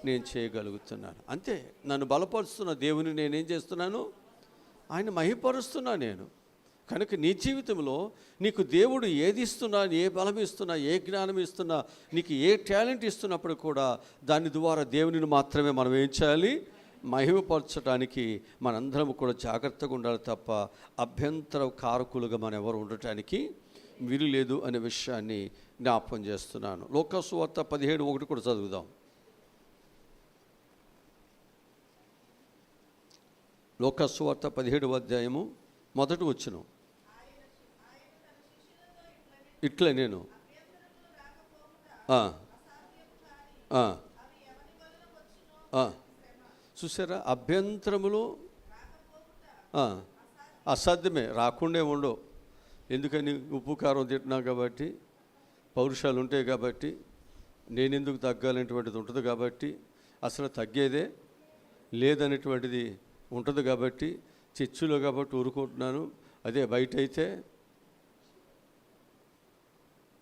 నేను చేయగలుగుతున్నాను. అంతే, నన్ను బలపరుస్తున్న దేవుని నేనేం చేస్తున్నాను? ఆయన మహిమపరుస్తున్నా నేను. కనుక నీ జీవితంలో నీకు దేవుడు ఏది ఇస్తున్నా, ఏ బలం ఇస్తున్నా, ఏ జ్ఞానం ఇస్తున్నా, నీకు ఏ టాలెంట్ ఇస్తున్నప్పుడు కూడా దాని ద్వారా దేవునిని మాత్రమే మనం ఏం చేయాలి? మహిమపరచడానికి మనందరం కూడా జాగ్రత్తగా ఉండాలి తప్ప అభ్యంతర కారకులుగా మనం ఎవరు ఉండటానికి వీలు లేదు అనే విషయాన్ని జ్ఞాపకం చేస్తున్నాను. లోకాసు వార్త 17:1 కూడా చదువుదాం. లోకాసు వార్త 17వ అధ్యాయము 1వ వచనం. ఇట్లా నేను చూసారా, అభ్యంతరములు అసాధ్యమే, రాకుండే ఉండవు. ఎందుకని? ఉప్పు కారం తింటున్నా కాబట్టి, పౌరుషాలు ఉంటాయి కాబట్టి, నేనెందుకు తగ్గాలనేటువంటిది ఉంటుంది కాబట్టి, అసలు తగ్గేదే లేదనేటువంటిది ఉంటుంది కాబట్టి, చర్చిలో కాబట్టి ఊరుకుంటున్నాను. అదే బయట అయితే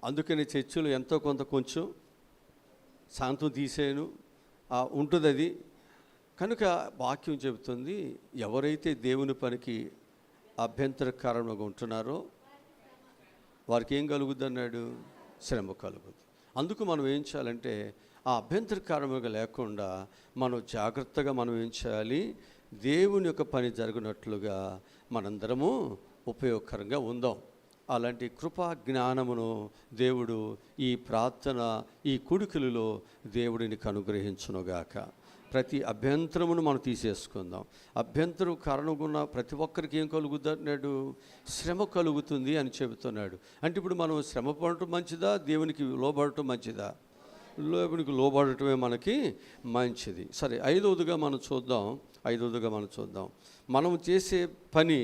అందుకని చర్చిలో ఎంతో కొంచెం శాంతం తీసేయను ఉంటుంది అది. కనుక వాక్యం చెబుతుంది, ఎవరైతే దేవుని పనికి అభ్యంతరకారంగా ఉంటున్నారో వారికి ఏం కలుగుద్ది అన్నాడు? శ్రమ కలుగుద్ది. అందుకు మనం ఏం చేయాలంటే ఆ అభ్యంతరకారంగా లేకుండా మనం జాగ్రత్తగా మనం ఏం చేయాలి? దేవుని యొక్క పని జరుగునట్లుగా మనందరము ఉపయోగకరంగా ఉందాం. అలాంటి కృపా జ్ఞానమును దేవుడు ఈ ప్రార్థన, ఈ కుడికలలో దేవుడిని అనుగ్రహించునుగాక. ప్రతి అభ్యంతరమును మనం తీసేసుకుందాం. అభ్యంతరం కారణంగా ఉన్న ప్రతి ఒక్కరికి ఏం కలుగుద్ది అన్నాడు? శ్రమ కలుగుతుంది అని చెబుతున్నాడు. అంటే ఇప్పుడు మనం శ్రమ పడటం మంచిదా, దేవునికి లోబడటం మంచిదా? దేవునికి లోబడటమే మనకి మంచిది. సరే, ఐదవదిగా మనం చూద్దాం. మనం చేసే పని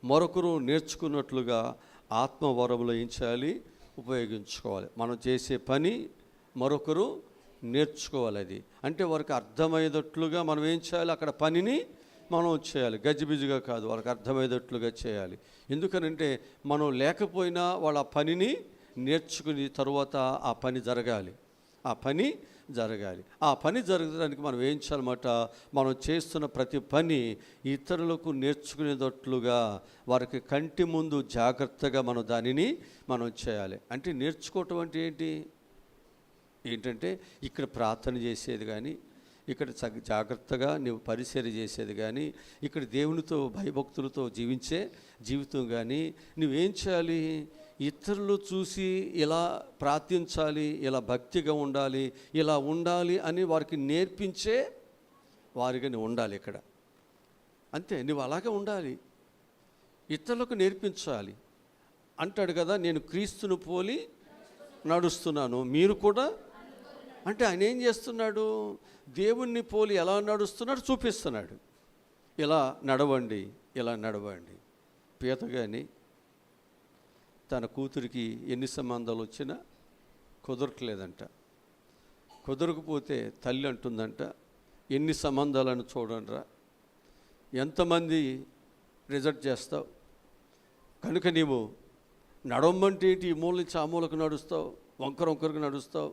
మరొకరు నేర్చుకున్నట్లుగా ఆత్మవరములో ఏం చేయాలి? ఉపయోగించుకోవాలి. మనం చేసే పని మరొకరు నేర్చుకోవాలి. అది అంటే వారికి అర్థమయ్యేటట్లుగా మనం ఏం చేయాలి, అక్కడ పనిని మనం చేయాలి, గజిబిజిగా కాదు, వాళ్ళకి అర్థమయ్యేటట్లుగా చేయాలి. ఎందుకనంటే మనం లేకపోయినా వాళ్ళ పనిని నేర్చుకుని తరువాత ఆ పని జరగాలి. ఆ పని జరగడానికి మనం ఏం చేయాలన్నమాట, మనం చేస్తున్న ప్రతి పని ఇతరులకు నేర్చుకునేటట్లుగా వారికి కంటి ముందు జాగ్రత్తగా దానిని మనం చేయాలి. అంటే నేర్చుకోవటం అంటే ఏంటంటే ఇక్కడ ప్రార్థన చేసేది కానీ, ఇక్కడ జాగ్రత్తగా నువ్వు పరిచర్య చేసేది కానీ, ఇక్కడ దేవునితో భయభక్తులతో జీవించే జీవితం కానీ, నువ్వేం చేయాలి, ఇతరులు చూసి ఇలా ప్రార్థించాలి, ఇలా భక్తిగా ఉండాలి, ఇలా ఉండాలి అని వారికి నేర్పించే వారిగా నువ్వు ఉండాలి. ఇక్కడ అంతే, నువ్వు అలాగే ఉండాలి, ఇతరులకు నేర్పించాలి. అంటాడు కదా, నేను క్రీస్తును పోలి నడుస్తున్నాను, మీరు కూడా. అంటే ఆయన ఏం చేస్తున్నాడు, దేవుణ్ణి పోలి ఎలా నడుస్తున్నాడు చూపిస్తున్నాడు. ఇలా నడవండి. పీత కానీ తన కూతురికి ఎన్ని సంబంధాలు వచ్చినా కుదరట్లేదంట. కుదరకపోతే తల్లి అంటుందంట, ఎన్ని సంబంధాలను చూడండిరా, ఎంతమంది రిజెక్ట్ చేస్తావు, కనుక నీవు నడవమంటే ఏంటి, ఈ మూల నుంచి ఆ మూలకు నడుస్తావు, వంకరకు నడుస్తావు,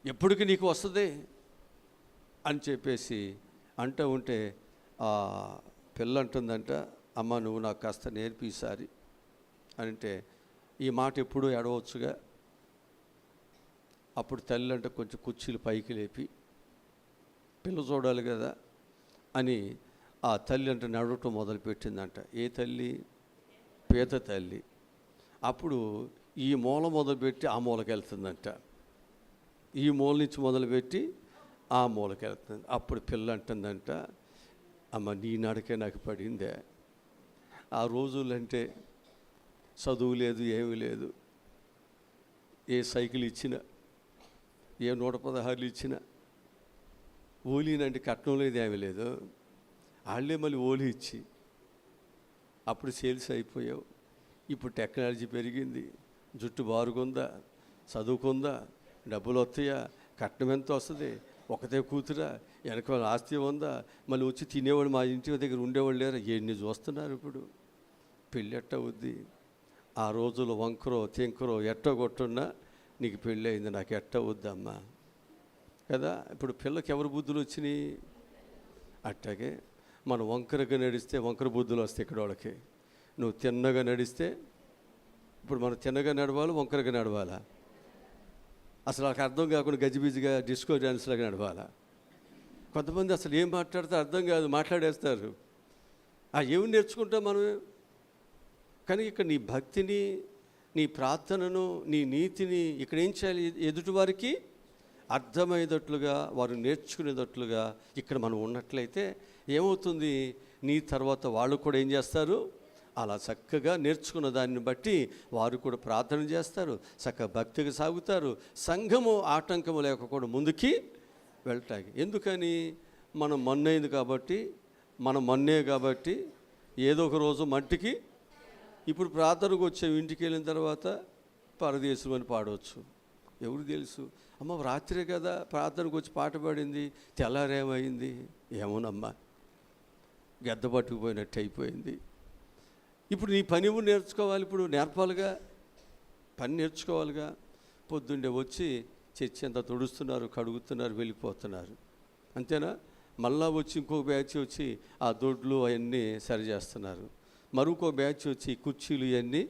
ఎప్పటికి నీకు వస్తుంది అని చెప్పేసి అంటూ ఉంటే ఆ పిల్ల అంటుందంట, అమ్మ నువ్వు నాకు కాస్త నేర్పి ఈసారి అని. అంటే ఈ మాట ఎప్పుడూ ఎడవచ్చుగా. అప్పుడు తల్లి అంటే కొంచెం కుర్చీలు పైకి లేపి పిల్ల చూడాలి కదా అని ఆ తల్లి అంటే నడవటం మొదలుపెట్టిందంట. ఏ తల్లి, పీత తల్లి. అప్పుడు ఈ మూల మొదలుపెట్టి ఆ మూలకి వెళ్తుందంట, ఈ మూల నుంచి మొదలుపెట్టి ఆ మూలకి వెళ్తుంది. అప్పుడు పిల్ల అంటుందంట, అమ్మ నీ నడకే నాకు పడిందే. ఆ రోజులంటే చదువు లేదు, ఏమీ లేదు, ఏ సైకిల్ ఇచ్చినా, ఏ 116 ఇచ్చినా, ఓలీనంటే కట్నం లేదు, ఏమీ లేదు, వాళ్ళే మళ్ళీ ఓలీ ఇచ్చి అప్పుడు సేల్స్ అయిపోయావు. ఇప్పుడు టెక్నాలజీ పెరిగింది, జుట్టు బారుగుందా, చదువుకుందా, డబ్బులు వస్తాయా, కట్నం ఎంత వస్తుంది, ఒకతే కూతురా, వెనక ఆస్తి ఉందా, మళ్ళీ వచ్చి తినేవాడు మా ఇంటి దగ్గర ఉండేవాళ్ళు లేరు, ఎన్ని చూస్తున్నారు. ఇప్పుడు పెళ్ళి ఎట్ట అవుద్ది, ఆ రోజులు వంకరో తింకరో ఎట్టో కొట్టున్నా నీకు పెళ్ళి అయింది, నాకు ఎట్ట అవుద్దమ్మా కదా. ఇప్పుడు పిల్లకి ఎవరు బుద్ధులు వచ్చినాయి, అట్టాగే మనం వంకరగా నడిస్తే వంకర బుద్ధులు వస్తాయి ఇక్కడ వాళ్ళకి. నువ్వు తిన్నగా నడిస్తే, ఇప్పుడు మనం తిన్నగా నడవాలి, వంకరగా నడవాలా, అసలు నాకు అర్థం కాకుండా గజిబిజిగా డిస్కో డ్యాన్స్ లాగా నడవాలా. కొంతమంది అసలు ఏం మాట్లాడితే అర్థం కాదు, మాట్లాడేస్తారు. ఏమి నేర్చుకుంటాం మనం. కానీ ఇక్కడ నీ భక్తిని, నీ ప్రార్థనను, నీ నీతిని ఇక్కడ ఏం చేయాలి, ఎదుటివారికి అర్థమయ్యేటట్లుగా, వారు నేర్చుకునేటట్లుగా ఇక్కడ మనం ఉన్నట్లయితే ఏమవుతుంది, నీ తర్వాత వాళ్ళు కూడా ఏం చేస్తారు, అలా చక్కగా నేర్చుకున్న దాన్ని బట్టి వారు కూడా ప్రార్థన చేస్తారు, చక్కగా భక్తిగా సాగుతారు, సంఘము ఆటంకము లేకుండా ముందుకి వెళ్తాయి. ఎందుకని, మనం మన్నైంది కాబట్టి, మనం మన్నే కాబట్టి ఏదో ఒక రోజు మట్టికి. ఇప్పుడు ప్రార్థనకు వచ్చే ఇంటికి వెళ్ళిన తర్వాత పరదేశం అని పాడవచ్చు, ఎవరు తెలుసు. అమ్మ రాత్రే కదా ప్రార్థనకు వచ్చి పాట పాడింది, తెల్లారేమైంది, ఏమోనమ్మా గద్ద పట్టుకుపోయినట్టు అయిపోయింది. ఇప్పుడు నీ పని నేర్చుకోవాలి, ఇప్పుడు పని నేర్చుకోవాలిగా. పొద్దున్నే వచ్చి చర్చి అంతా తుడుస్తున్నారు, కడుగుతున్నారు, వెళ్ళిపోతున్నారు, అంతేనా. మళ్ళా వచ్చి ఇంకో బ్యాచ్ వచ్చి ఆ దొడ్లు అవన్నీ సరి చేస్తున్నారు, మరొకో బ్యాచ్ వచ్చి కుర్చీలు ఇవన్నీ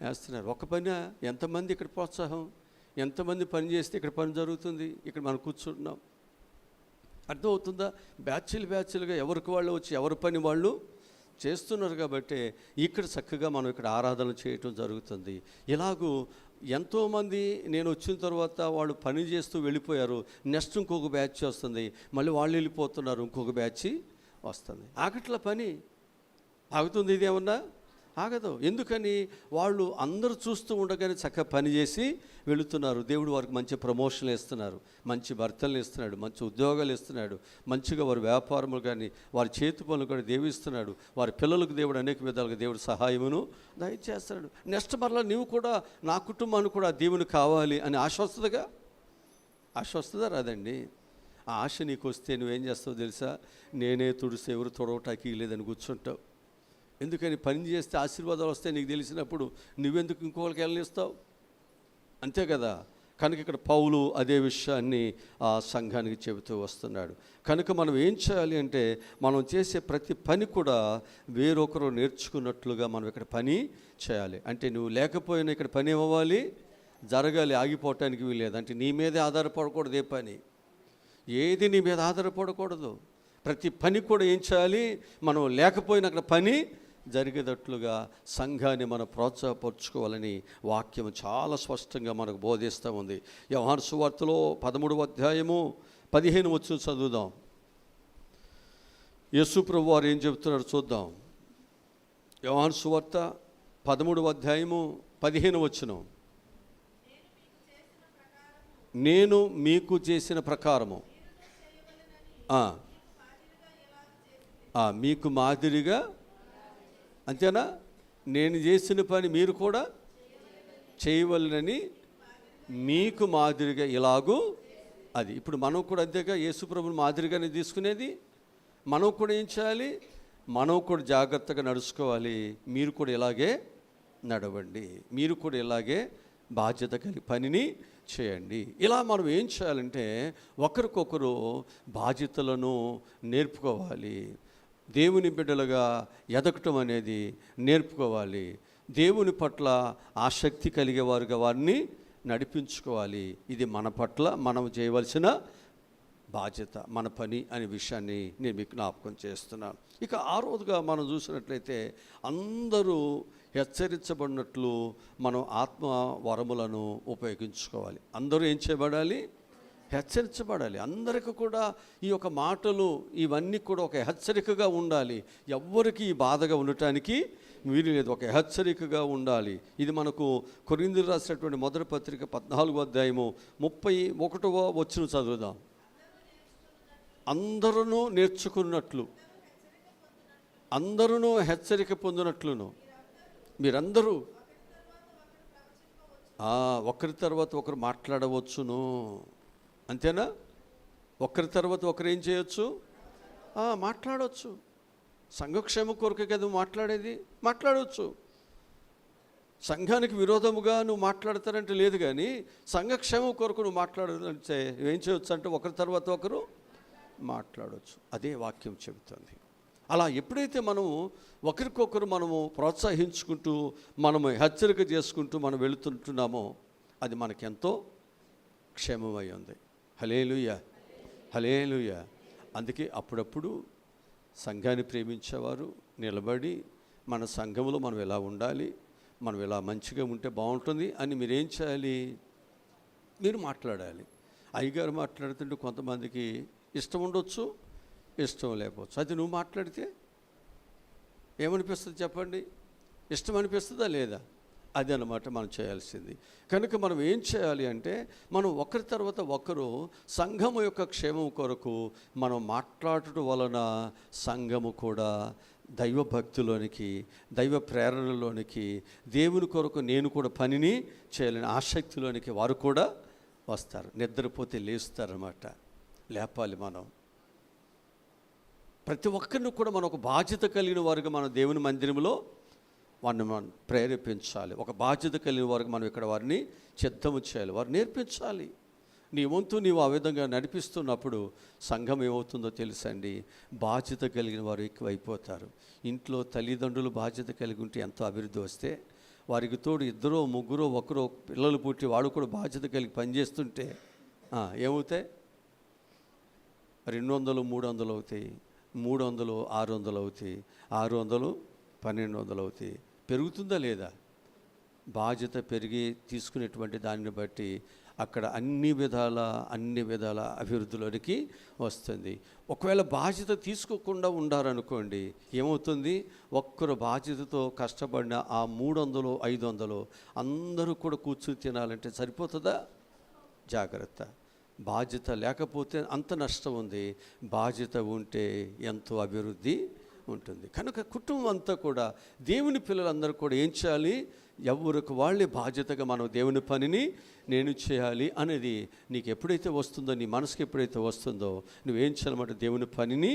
వేస్తున్నారు. ఒక పని ఎంతమంది ఇక్కడ ప్రోత్సాహం, ఎంతమంది పని చేస్తే ఇక్కడ పని జరుగుతుంది, ఇక్కడ మనం కూర్చుంటున్నాం. అర్థమవుతుందా, బ్యాచ్లుగా ఎవరికి వాళ్ళు వచ్చి ఎవరి పని వాళ్ళు చేస్తున్నారు. కాబట్టి ఇక్కడ చక్కగా మనం ఇక్కడ ఆరాధన చేయటం జరుగుతుంది. ఇలాగూ ఎంతోమంది నేను వచ్చిన తర్వాత వాళ్ళు పని చేస్తూ వెళ్ళిపోయారు, నెక్స్ట్ ఇంకొక బ్యాచ్ వస్తుంది, మళ్ళీ వాళ్ళు వెళ్ళిపోతున్నారు, ఇంకొక బ్యాచ్ వస్తుంది. ఆగట్ల పని ఆగుతుంది, ఇదేమన్నా ఆగదు. ఎందుకని? వాళ్ళు అందరూ చూస్తూ ఉండగానే చక్కగా పనిచేసి వెళుతున్నారు. దేవుడు వారికి మంచి ప్రమోషన్లు ఇస్తున్నారు, మంచి భర్తలు ఇస్తున్నాడు, మంచి ఉద్యోగాలు ఇస్తున్నాడు, మంచిగా వారి వ్యాపారములు కానీ వారి చేతి పనులు కూడా దేవుడు ఇస్తున్నాడు. వారి పిల్లలకు దేవుడు అనేక విధాలుగా దేవుడు సహాయమును దయచేస్తున్నాడు. నెక్స్ట్ మరలా నీవు కూడా నా కుటుంబానికి కూడా దేవుని కావాలి అని ఆశ వస్తుందా రాదండి? ఆ ఆశ నీకు వస్తే నువ్వేం చేస్తావు తెలుసా? నేనే తుడిస్తే ఎవరు తొడవటానికి లేదని కూర్చుంటావు. ఎందుకని? పని చేస్తే ఆశీర్వాదాలు వస్తాయి నీకు తెలిసినప్పుడు నువ్వెందుకు ఇంకోళ్ళకి వెళ్ళనిస్తావు? అంతే కదా. కనుక ఇక్కడ పౌలు అదే విషయాన్ని ఆ సంఘానికి చెబుతూ వస్తున్నాడు. కనుక మనం ఏం చేయాలి అంటే, మనం చేసే ప్రతి పని కూడా వేరొకరు నేర్చుకున్నట్లుగా మనం ఇక్కడ పని చేయాలి. అంటే నువ్వు లేకపోయినా ఇక్కడ పని ఏమవ్వాలి? జరగాలి. ఆగిపోవటానికి వీలేదు. అంటే నీ మీదే ఆధారపడకూడదు. ఏ పని ఏది నీ మీద ఆధారపడకూడదు. ప్రతి పని కూడా ఏం చేయాలి? మనం లేకపోయినా అక్కడ పని జరిగేటట్లుగా సంఘాన్ని మనం ప్రోత్సాహపరుచుకోవాలని వాక్యం చాలా స్పష్టంగా మనకు బోధిస్తూ ఉంది. యోహాను సువార్తలో 13వ అధ్యాయము 15 వచనం చదువుదాం. యేసు ప్రభువు వారు ఏం చెబుతున్నారో చూద్దాం. యోహాను సువార్త 13వ అధ్యాయము 15 వచనం. నేను మీకు చేసిన ప్రకారము మీకు మాదిరిగా, అంతేనా? నేను చేసిన పని మీరు కూడా చేయవలనని మీకు మాదిరిగా ఇలాగూ. అది ఇప్పుడు మనం కూడా అంతేగా, యేసుప్రభుని మాదిరిగానే తీసుకునేది. మనం కూడా ఏం చేయాలి? మనం కూడా జాగ్రత్తగా నడుచుకోవాలి. మీరు కూడా ఇలాగే నడవండి, మీరు కూడా ఇలాగే బాధ్యత కలిగి పనిని చేయండి. ఇలా మనం ఏం చేయాలంటే ఒకరికొకరు బాధ్యతలను నేర్పుకోవాలి. దేవుని బిడ్డలుగా ఎదగటం అనేది నేర్పుకోవాలి. దేవుని పట్ల ఆసక్తి కలిగేవారుగా వారిని నడిపించుకోవాలి. ఇది మన పట్ల మనం చేయవలసిన బాధ్యత, మన పని అనే విషయాన్ని నేను మీకు జ్ఞాపకం చేస్తున్నాను. ఇక ఆ రోజుగా మనం చూసినట్లయితే అందరూ హెచ్చరించబడినట్లు మనం ఆత్మ వరములను ఉపయోగించుకోవాలి. అందరూ ఏం చేయబడాలి? హెచ్చరించబడాలి. అందరికీ కూడా ఈ యొక్క మాటలు ఇవన్నీ కూడా ఒక హెచ్చరికగా ఉండాలి. ఎవ్వరికి ఈ బాధగా ఉండటానికి వీలు లేదు. ఒక హెచ్చరికగా ఉండాలి. ఇది మనకు కొరింథీయులకు రాసినటువంటి మొదటి పత్రిక 14వ అధ్యాయము 31వ వచనం చదువుదాం. అందరూ నేర్చుకున్నట్లు, అందరూ హెచ్చరిక పొందినట్లును మీరందరూ ఒకరి తర్వాత ఒకరు మాట్లాడవచ్చును. అంతేనా? ఒకరి తర్వాత ఒకరు ఏం చేయొచ్చు? మాట్లాడవచ్చు. సంఘక్షేమ కొరకు కదా మాట్లాడేది. మాట్లాడవచ్చు. సంఘానికి విరోధముగా నువ్వు మాట్లాడతారంటే లేదు, కానీ సంఘక్షేమం కొరకు నువ్వు మాట్లాడాలంటే ఏం చేయొచ్చు అంటే ఒకరి తర్వాత ఒకరు మాట్లాడవచ్చు. అదే వాక్యం చెబుతుంది. అలా ఎప్పుడైతే మనము ఒకరికొకరు మనము ప్రోత్సహించుకుంటూ మనము హెచ్చరిక చేసుకుంటూ మనం వెళుతుంటున్నామో అది మనకెంతో క్షేమమై ఉంది. హల్లెలూయా, హల్లెలూయా. అందుకే అప్పుడప్పుడు సంఘాన్ని ప్రేమించేవారు నిలబడి మన సంఘంలో మనం ఎలా ఉండాలి, మనం ఎలా మంచిగా ఉంటే బాగుంటుంది అని మీరేం చేయాలి? మీరు మాట్లాడాలి. అయ్యగారు మాట్లాడుతుంటే కొంతమందికి ఇష్టం ఉండొచ్చు, ఇష్టం లేకపోవచ్చు. అది నువ్వు మాట్లాడితే ఏమనిపిస్తుంది చెప్పండి? ఇష్టం అనిపిస్తుందా లేదా? అది అన్నమాట మనం చేయాల్సింది. కనుక మనం ఏం చేయాలి అంటే మనం ఒకరి తర్వాత ఒకరు సంఘము యొక్క క్షేమం కొరకు మనం మాట్లాడటం వలన సంఘము కూడా దైవ భక్తిలోనికి, దైవ ప్రేరణలోనికి, దేవుని కొరకు నేను కూడా పనిని చేయాలని ఆసక్తిలోనికి వారు కూడా వస్తారు. నిద్రపోతే లేస్తారన్నమాట. లేపాలి మనం. ప్రతి ఒక్కరిని కూడా మనం ఒక బాధ్యత కలిగిన వారుగా మన దేవుని మందిరంలో వారిని మనం ప్రేరేపించాలి. ఒక బాధ్యత కలిగిన వారికి మనం ఇక్కడ వారిని సిద్ధము చేయాలి, వారు నేర్పించాలి. నీ వంతు నీవు ఆ విధంగా నడిపిస్తున్నప్పుడు సంఘం ఏమవుతుందో తెలుసండి, బాధ్యత కలిగిన వారు ఎక్కువైపోతారు. ఇంట్లో తల్లిదండ్రులు బాధ్యత కలిగి ఉంటే ఎంతో అభివృద్ధి వస్తే, వారికి తోడు ఇద్దరో ముగ్గురో ఒకరో పిల్లలు పుట్టి వాడు కూడా బాధ్యత కలిగి పనిచేస్తుంటే ఏమవుతాయి? 200 300 అవుతాయి, 300 600 అవుతాయి, 600 1200 అవుతాయి. పెరుగుతుందా లేదా? బాధ్యత పెరిగి తీసుకునేటువంటి దానిని బట్టి అక్కడ అన్ని విధాల అభివృద్ధిలోనికి వస్తుంది. ఒకవేళ బాధ్యత తీసుకోకుండా ఉండారనుకోండి, ఏమవుతుంది? ఒక్కరు బాధ్యతతో కష్టపడిన ఆ 300 500 అందరూ కూడా కూర్చుని తినాలంటే సరిపోతుందా? జాగ్రత్త. బాధ్యత లేకపోతే అంత నష్టం ఉంది, బాధ్యత ఉంటే ఎంతో అభివృద్ధి ఉంటుంది. కనుక కుటుంబం అంతా కూడా, దేవుని పిల్లలందరూ కూడా ఏం చేయాలి? ఎవరికి వాళ్ళే బాధ్యతగా మనం దేవుని పనిని నేను చేయాలి అనేది నీకు ఎప్పుడైతే వస్తుందో, నీ మనసుకి ఎప్పుడైతే వస్తుందో, నువ్వేం చేయాలన్నమాట? దేవుని పనిని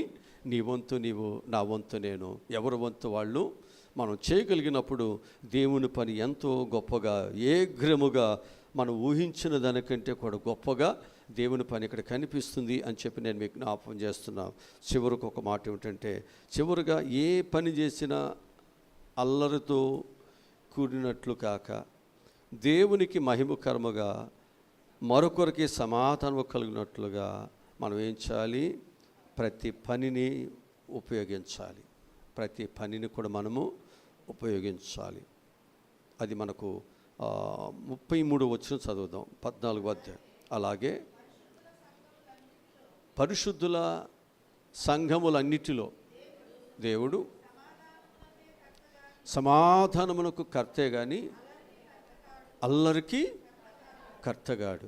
నీ వంతు నీవు, నా వంతు నేను, ఎవరి వంతు వాళ్ళు మనం చేయగలిగినప్పుడు దేవుని పని ఎంతో గొప్పగా, ఏగ్రముగా, మనం ఊహించిన దానికంటే కూడా గొప్పగా దేవుని పని ఇక్కడ కనిపిస్తుంది అని చెప్పి నేను మీకు జ్ఞాపకం చేస్తున్నాను. చివరికి ఒక మాట ఏమిటంటే, చివరిగా ఏ పని చేసినా అల్లరితో కూడినట్లు కాక దేవునికి మహిమకరముగా, మరొకరికి సమాధానం కలిగినట్లుగా మనం ఏం చేయాలి? ప్రతి పనిని ఉపయోగించాలి. ప్రతి పనిని కూడా మనము ఉపయోగించాలి. అది మనకు 33 వచనం చదువుదాం, 14వ అధ్యాయం. అలాగే పరిశుద్ధుల సంఘములన్నిటిలో దేవుడు సమాధానమునకు కర్తే కానీ అల్లరికి కర్తగాడు.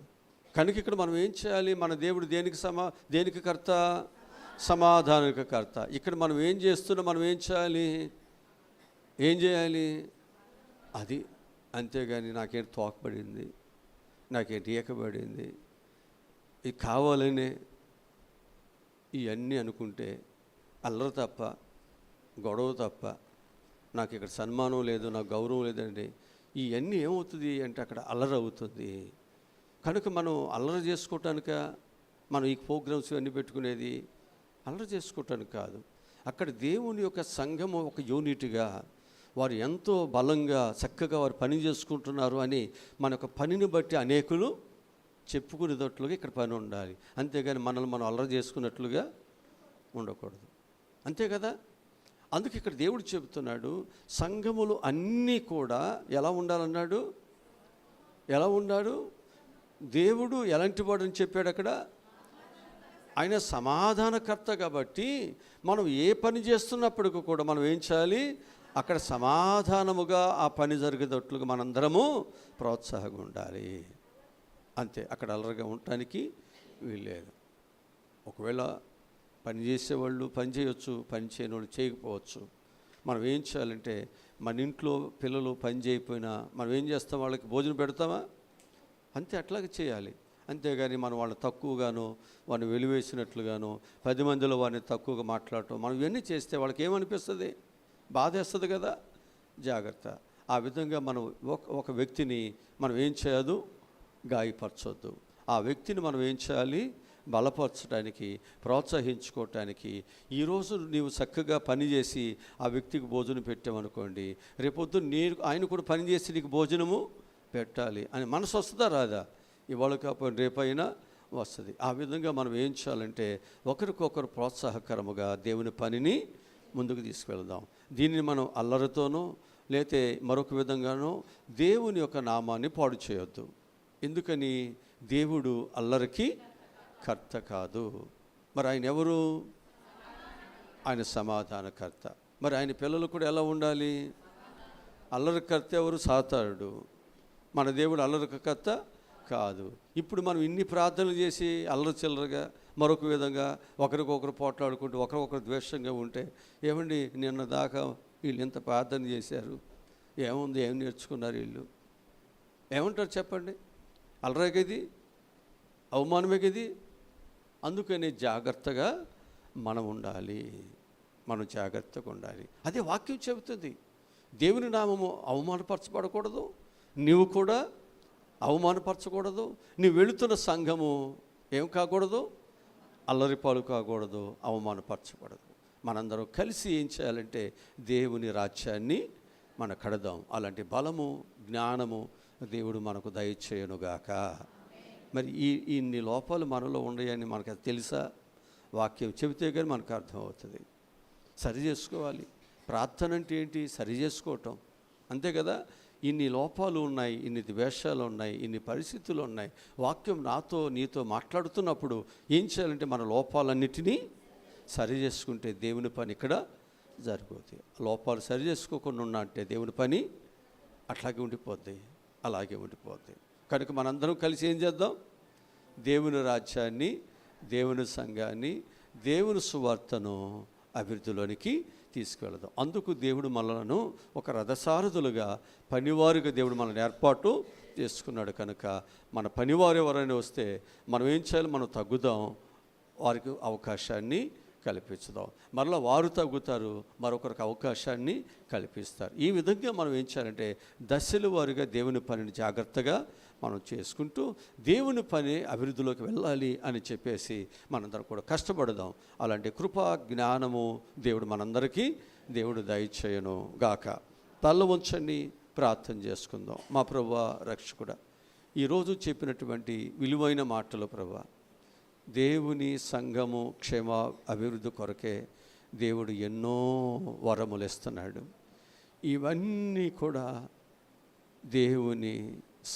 కనుక ఇక్కడ మనం ఏం చేయాలి? మన దేవుడు దేనికి కర్త? సమాధానానికి కర్త. ఇక్కడ మనం ఏం చేస్తున్నాం? మనం ఏం చేయాలి? అది. అంతేగాని నాకేంటి తోకబడింది, నాకేంటి ఏకబడింది, ఇది కావాలనే ఇవన్నీ అనుకుంటే అల్లరి తప్ప, గొడవ తప్ప, నాకు ఇక్కడ సన్మానం లేదు, నాకు గౌరవం లేదండి, ఇవన్నీ ఏమవుతుంది అంటే అక్కడ అల్లరి అవుతుంది. కనుక మనం అల్లరి చేసుకోవటానిక మనం ఈ ప్రోగ్రామ్స్ ఇవన్నీ పెట్టుకునేది? అల్లరి చేసుకోవటానికి కాదు. అక్కడ దేవుని యొక్క సంఘము ఒక యూనిట్గా, వారు ఎంతో బలంగా చక్కగా వారు పని చేసుకుంటున్నారు అని మన యొక్క పనిని బట్టి అనేకులు చెప్పుకునేటట్లుగా ఇక్కడ పని ఉండాలి. అంతేగాని మనల్ని మనం అల్లరి చేసుకున్నట్లుగా ఉండకూడదు. అంతే కదా? అందుకే ఇక్కడ దేవుడు చెబుతున్నాడు, సంఘములు అన్నీ కూడా ఎలా ఉండాలన్నాడు? ఎలా ఉన్నాడు? దేవుడు ఎలాంటి వాడు అని చెప్పాడు అక్కడ? ఆయన సమాధానకర్త. కాబట్టి మనం ఏ పని చేస్తున్నప్పటికీ కూడా మనం ఏం చేయాలి? అక్కడ సమాధానముగా ఆ పని జరిగేటట్లుగా మనందరము ప్రోత్సాహంగా ఉండాలి. అంతే. అక్కడ అల్లరిగా ఉండటానికి వీల్లేదు. ఒకవేళ పని చేసేవాళ్ళు పని చేయొచ్చు, పని చేయని వాళ్ళు చేయకపోవచ్చు. మనం ఏం చేయాలంటే, మన ఇంట్లో పిల్లలు పని చేయకపోయినా మనం ఏం చేస్తాం? వాళ్ళకి భోజనం పెడతామా? అంతే. అట్లాగే చేయాలి. అంతేగాని మనం వాళ్ళని తక్కువగానో, వాడిని వెలివేసినట్లుగానో, 10 మందిలో వాడిని తక్కువగా మాట్లాడటం, మనం ఇవన్నీ చేస్తే వాళ్ళకి ఏమనిపిస్తుంది? బాధేస్తుంది కదా. జాగ్రత్త. ఆ విధంగా మనం ఒక వ్యక్తిని మనం ఏం చేయదు? గాయపరచొద్దు. ఆ వ్యక్తిని మనం ఏం చేయాలి? బలపరచడానికి, ప్రోత్సహించుకోవటానికి. ఈరోజు నీవు చక్కగా పనిచేసి ఆ వ్యక్తికి భోజనం పెట్టామనుకోండి, రేపొద్దు ఆయన కూడా పనిచేసి నీకు భోజనము పెట్టాలి అని మనసు వస్తుందా? రాదా? ఇవాళ కాకపోయినా రేపైనా వస్తుంది. ఆ విధంగా మనం ఏం చేయాలంటే, ఒకరికొకరు ప్రోత్సాహకరముగా దేవుని పనిని ముందుకు తీసుకువెళ్దాం. దీనిని మనం అల్లరితోనో లేతే మరొక విధంగానో దేవుని యొక్క నామాన్ని పాడు చేయొద్దు. ఎందుకని? దేవుడు అల్లరికి కర్త కాదు. మరి ఆయన ఎవరు? ఆయన సమాధానకర్త. మరి ఆయన పిల్లలు కూడా ఎలా ఉండాలి? అల్లరికర్త ఎవరు? సాతానుడు. మన దేవుడు అల్లరికర్త కాదు. ఇప్పుడు మనం ఇన్ని ప్రార్థనలు చేసి అల్లరి చిల్లరగా, మరొక విధంగా ఒకరికొకరు పోట్లాడుకుంటూ, ఒకరికొకరు ద్వేషంగా ఉంటే, ఏమండి నిన్న దాకా వీళ్ళు ఎంత ప్రార్థన చేశారు, ఏముంది, ఏం నేర్చుకున్నారు వీళ్ళు? ఏమంటారు చెప్పండి? అల్లరే గది, అవమానమే గది. అందుకని జాగ్రత్తగా మనం ఉండాలి. మనం జాగ్రత్తగా ఉండాలి. అదే వాక్యం చెబుతుంది. దేవుని నామము అవమానపరచబడకూడదు, నీవు కూడా అవమానపరచకూడదు. నీవు వెళుతున్న సంఘము ఏం కాకూడదు? అల్లరిపాలు కాకూడదు, అవమానపరచకూడదు. మనందరం కలిసి ఏం చేయాలంటే దేవుని రాజ్యాన్ని మనం కడదాం. అలాంటి బలము, జ్ఞానము దేవుడు మనకు దయచేయనుగాక. మరి ఇన్ని లోపాలు మనలో ఉన్నాయని మనకు తెలుసా? వాక్యం చెబితే కానీ మనకు అర్థమవుతుంది. సరి చేసుకోవాలి. ప్రార్థన అంటే ఏంటి? సరి చేసుకోవటం. అంతే కదా. ఇన్ని లోపాలు ఉన్నాయి, ఇన్ని ద్వేషాలు ఉన్నాయి, ఇన్ని పరిస్థితులు ఉన్నాయి. వాక్యం నాతో నీతో మాట్లాడుతున్నప్పుడు ఏం చేయాలంటే మన లోపాలన్నిటినీ సరి చేసుకుంటే దేవుని పని ఇక్కడ జరిపోతుంది. లోపాలు సరి చేసుకోకుండా ఉన్నా అంటే దేవుని పని అట్లాగే ఉండిపోద్ది, అలాగే ఉండిపోద్ది. కనుక మనందరం కలిసి ఏం చేద్దాం? దేవుని రాజ్యాన్ని, దేవుని సంఘాన్ని, దేవుని సువార్తను అభివృద్ధిలోనికి తీసుకువెళదాం. అందుకు దేవుడు మనలను ఒక రథసారథులుగా, పనివారుగా దేవుడు మనల్ని ఏర్పాటు చేసుకున్నాడు. కనుక మన పనివారు ఎవరైనా వస్తే మనం ఏం చేయాలి? మనం తగ్గుదాం, వారికి అవకాశాన్ని కల్పించుదాం. మరలా వారు తగ్గుతారు, మరొకరికి అవకాశాన్ని కల్పిస్తారు. ఈ విధంగా మనం ఏం చేయాలంటే దశల వారుగా దేవుని పనిని జాగ్రత్తగా మనం చేసుకుంటూ దేవుని పని అభివృద్ధిలోకి వెళ్ళాలి అని చెప్పేసి మనందరం కూడా కష్టపడదాం. అలాంటి కృపా జ్ఞానము దేవుడు మనందరికీ దేవుడు దయచేయను గాక. తల్ల వంచండి, ప్రార్థన చేసుకుందాం. మా ప్రభువా, రక్షకుడా, ఈరోజు చెప్పినటువంటి విలువైన మాటలు ప్రభువా, దేవుని సంఘము క్షేమ అభివృద్ధి కొరకే దేవుడు ఎన్నో వరములు ఇస్తున్నాడు. ఇవన్నీ కూడా దేవుని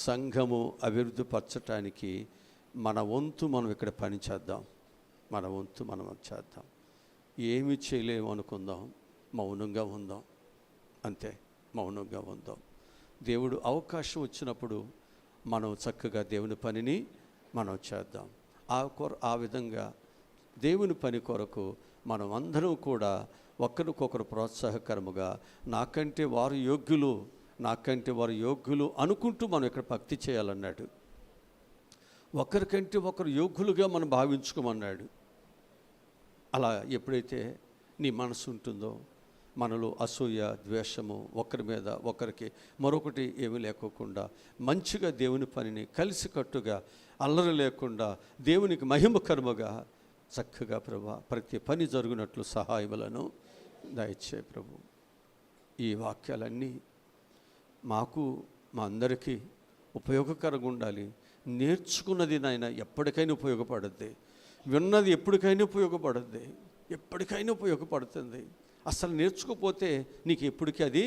సంఘము అభివృద్ధి పరచటానికి మన వంతు మనం ఇక్కడ పని చేద్దాం. మన వంతు మనం చేద్దాం. ఏమి చేయలేము అనుకుందాం, మౌనంగా ఉందాం, అంతే, మౌనంగా ఉందాం. దేవుడు అవకాశం వచ్చినప్పుడు మనం చక్కగా దేవుని పనిని మనం చేద్దాం. ఆ విధంగా దేవుని పని కొరకు మనం అందరం కూడా ఒకరికొకరు ప్రోత్సాహకరముగా నాకంటే వారు యోగ్యులు అనుకుంటూ మనం ఇక్కడ భక్తి చేయాలన్నాడు. ఒకరికంటే ఒకరు యోగ్యులుగా మనం భావించుకోమన్నాడు. అలా ఎప్పుడైతే నీ మనసు ఉంటుందో మనలో అసూయ, ద్వేషము, ఒకరి మీద ఒకరికి మరొకటి ఏమీ లేకోకుండా మంచిగా దేవుని పనిని కలిసికట్టుగా అల్లరి లేకుండా దేవునికి మహిమకరముగా చక్కగా ప్రభు ప్రతి పని జరుగునట్లు సహాయములను దయచే ప్రభు. ఈ వాక్యాలన్నీ మాకు, మా అందరికీ ఉపయోగకరంగా ఉండాలి. నేర్చుకున్నది నాయన ఎప్పటికైనా ఉపయోగపడుద్ది, విన్నది ఎప్పటికైనా ఉపయోగపడుతుంది. అసలు నేర్చుకోపోతే నీకు ఎప్పటికీ అది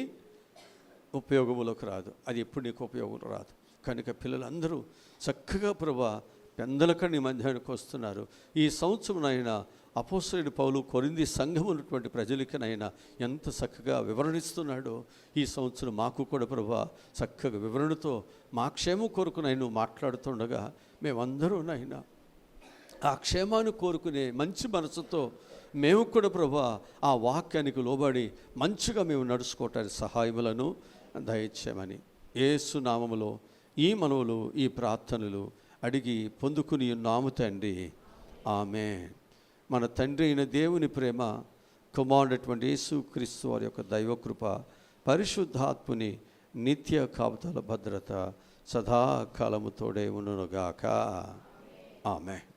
ఉపయోగంలోకి రాదు, అది ఎప్పుడు నీకు ఉపయోగం రాదు. కనుక పిల్లలందరూ చక్కగా ప్రభా పెందలక నీ మధ్యానికి వస్తున్నారు. ఈ సంవత్సరంనైనా అపోస్తలుడైన పౌలు కొరింథీ సంఘం ఉన్నటువంటి ప్రజలకినైనా ఎంత చక్కగా వివరణిస్తున్నాడో ఈ సంవత్సరం మాకు కూడా ప్రభా చక్కగా వివరణతో మా క్షేమం కొరకునైనా మాట్లాడుతుండగా మేమందరూ నైనా ఆ క్షేమాన్ని కోరుకునే మంచి మనసుతో మేము కూడా ప్రభా ఆ వాక్యానికి లోబడి మంచిగా మేము నడుచుకోవటానికి సహాయములను దయచేయమని యేసు నామములో ఈ మనవులు, ఈ ప్రార్థనలు అడిగి పొందుకుని ఉన్నాము తండ్రి, ఆమేన్. మన తండ్రి అయిన దేవుని ప్రేమ, కుమారుడైనటువంటి యేసుక్రీస్తు వారి యొక్క దైవకృప, పరిశుద్ధాత్ముని నిత్య కాపుదల భద్రత సదాకాలము తోడే ఉండునుగాక. ఆమేన్.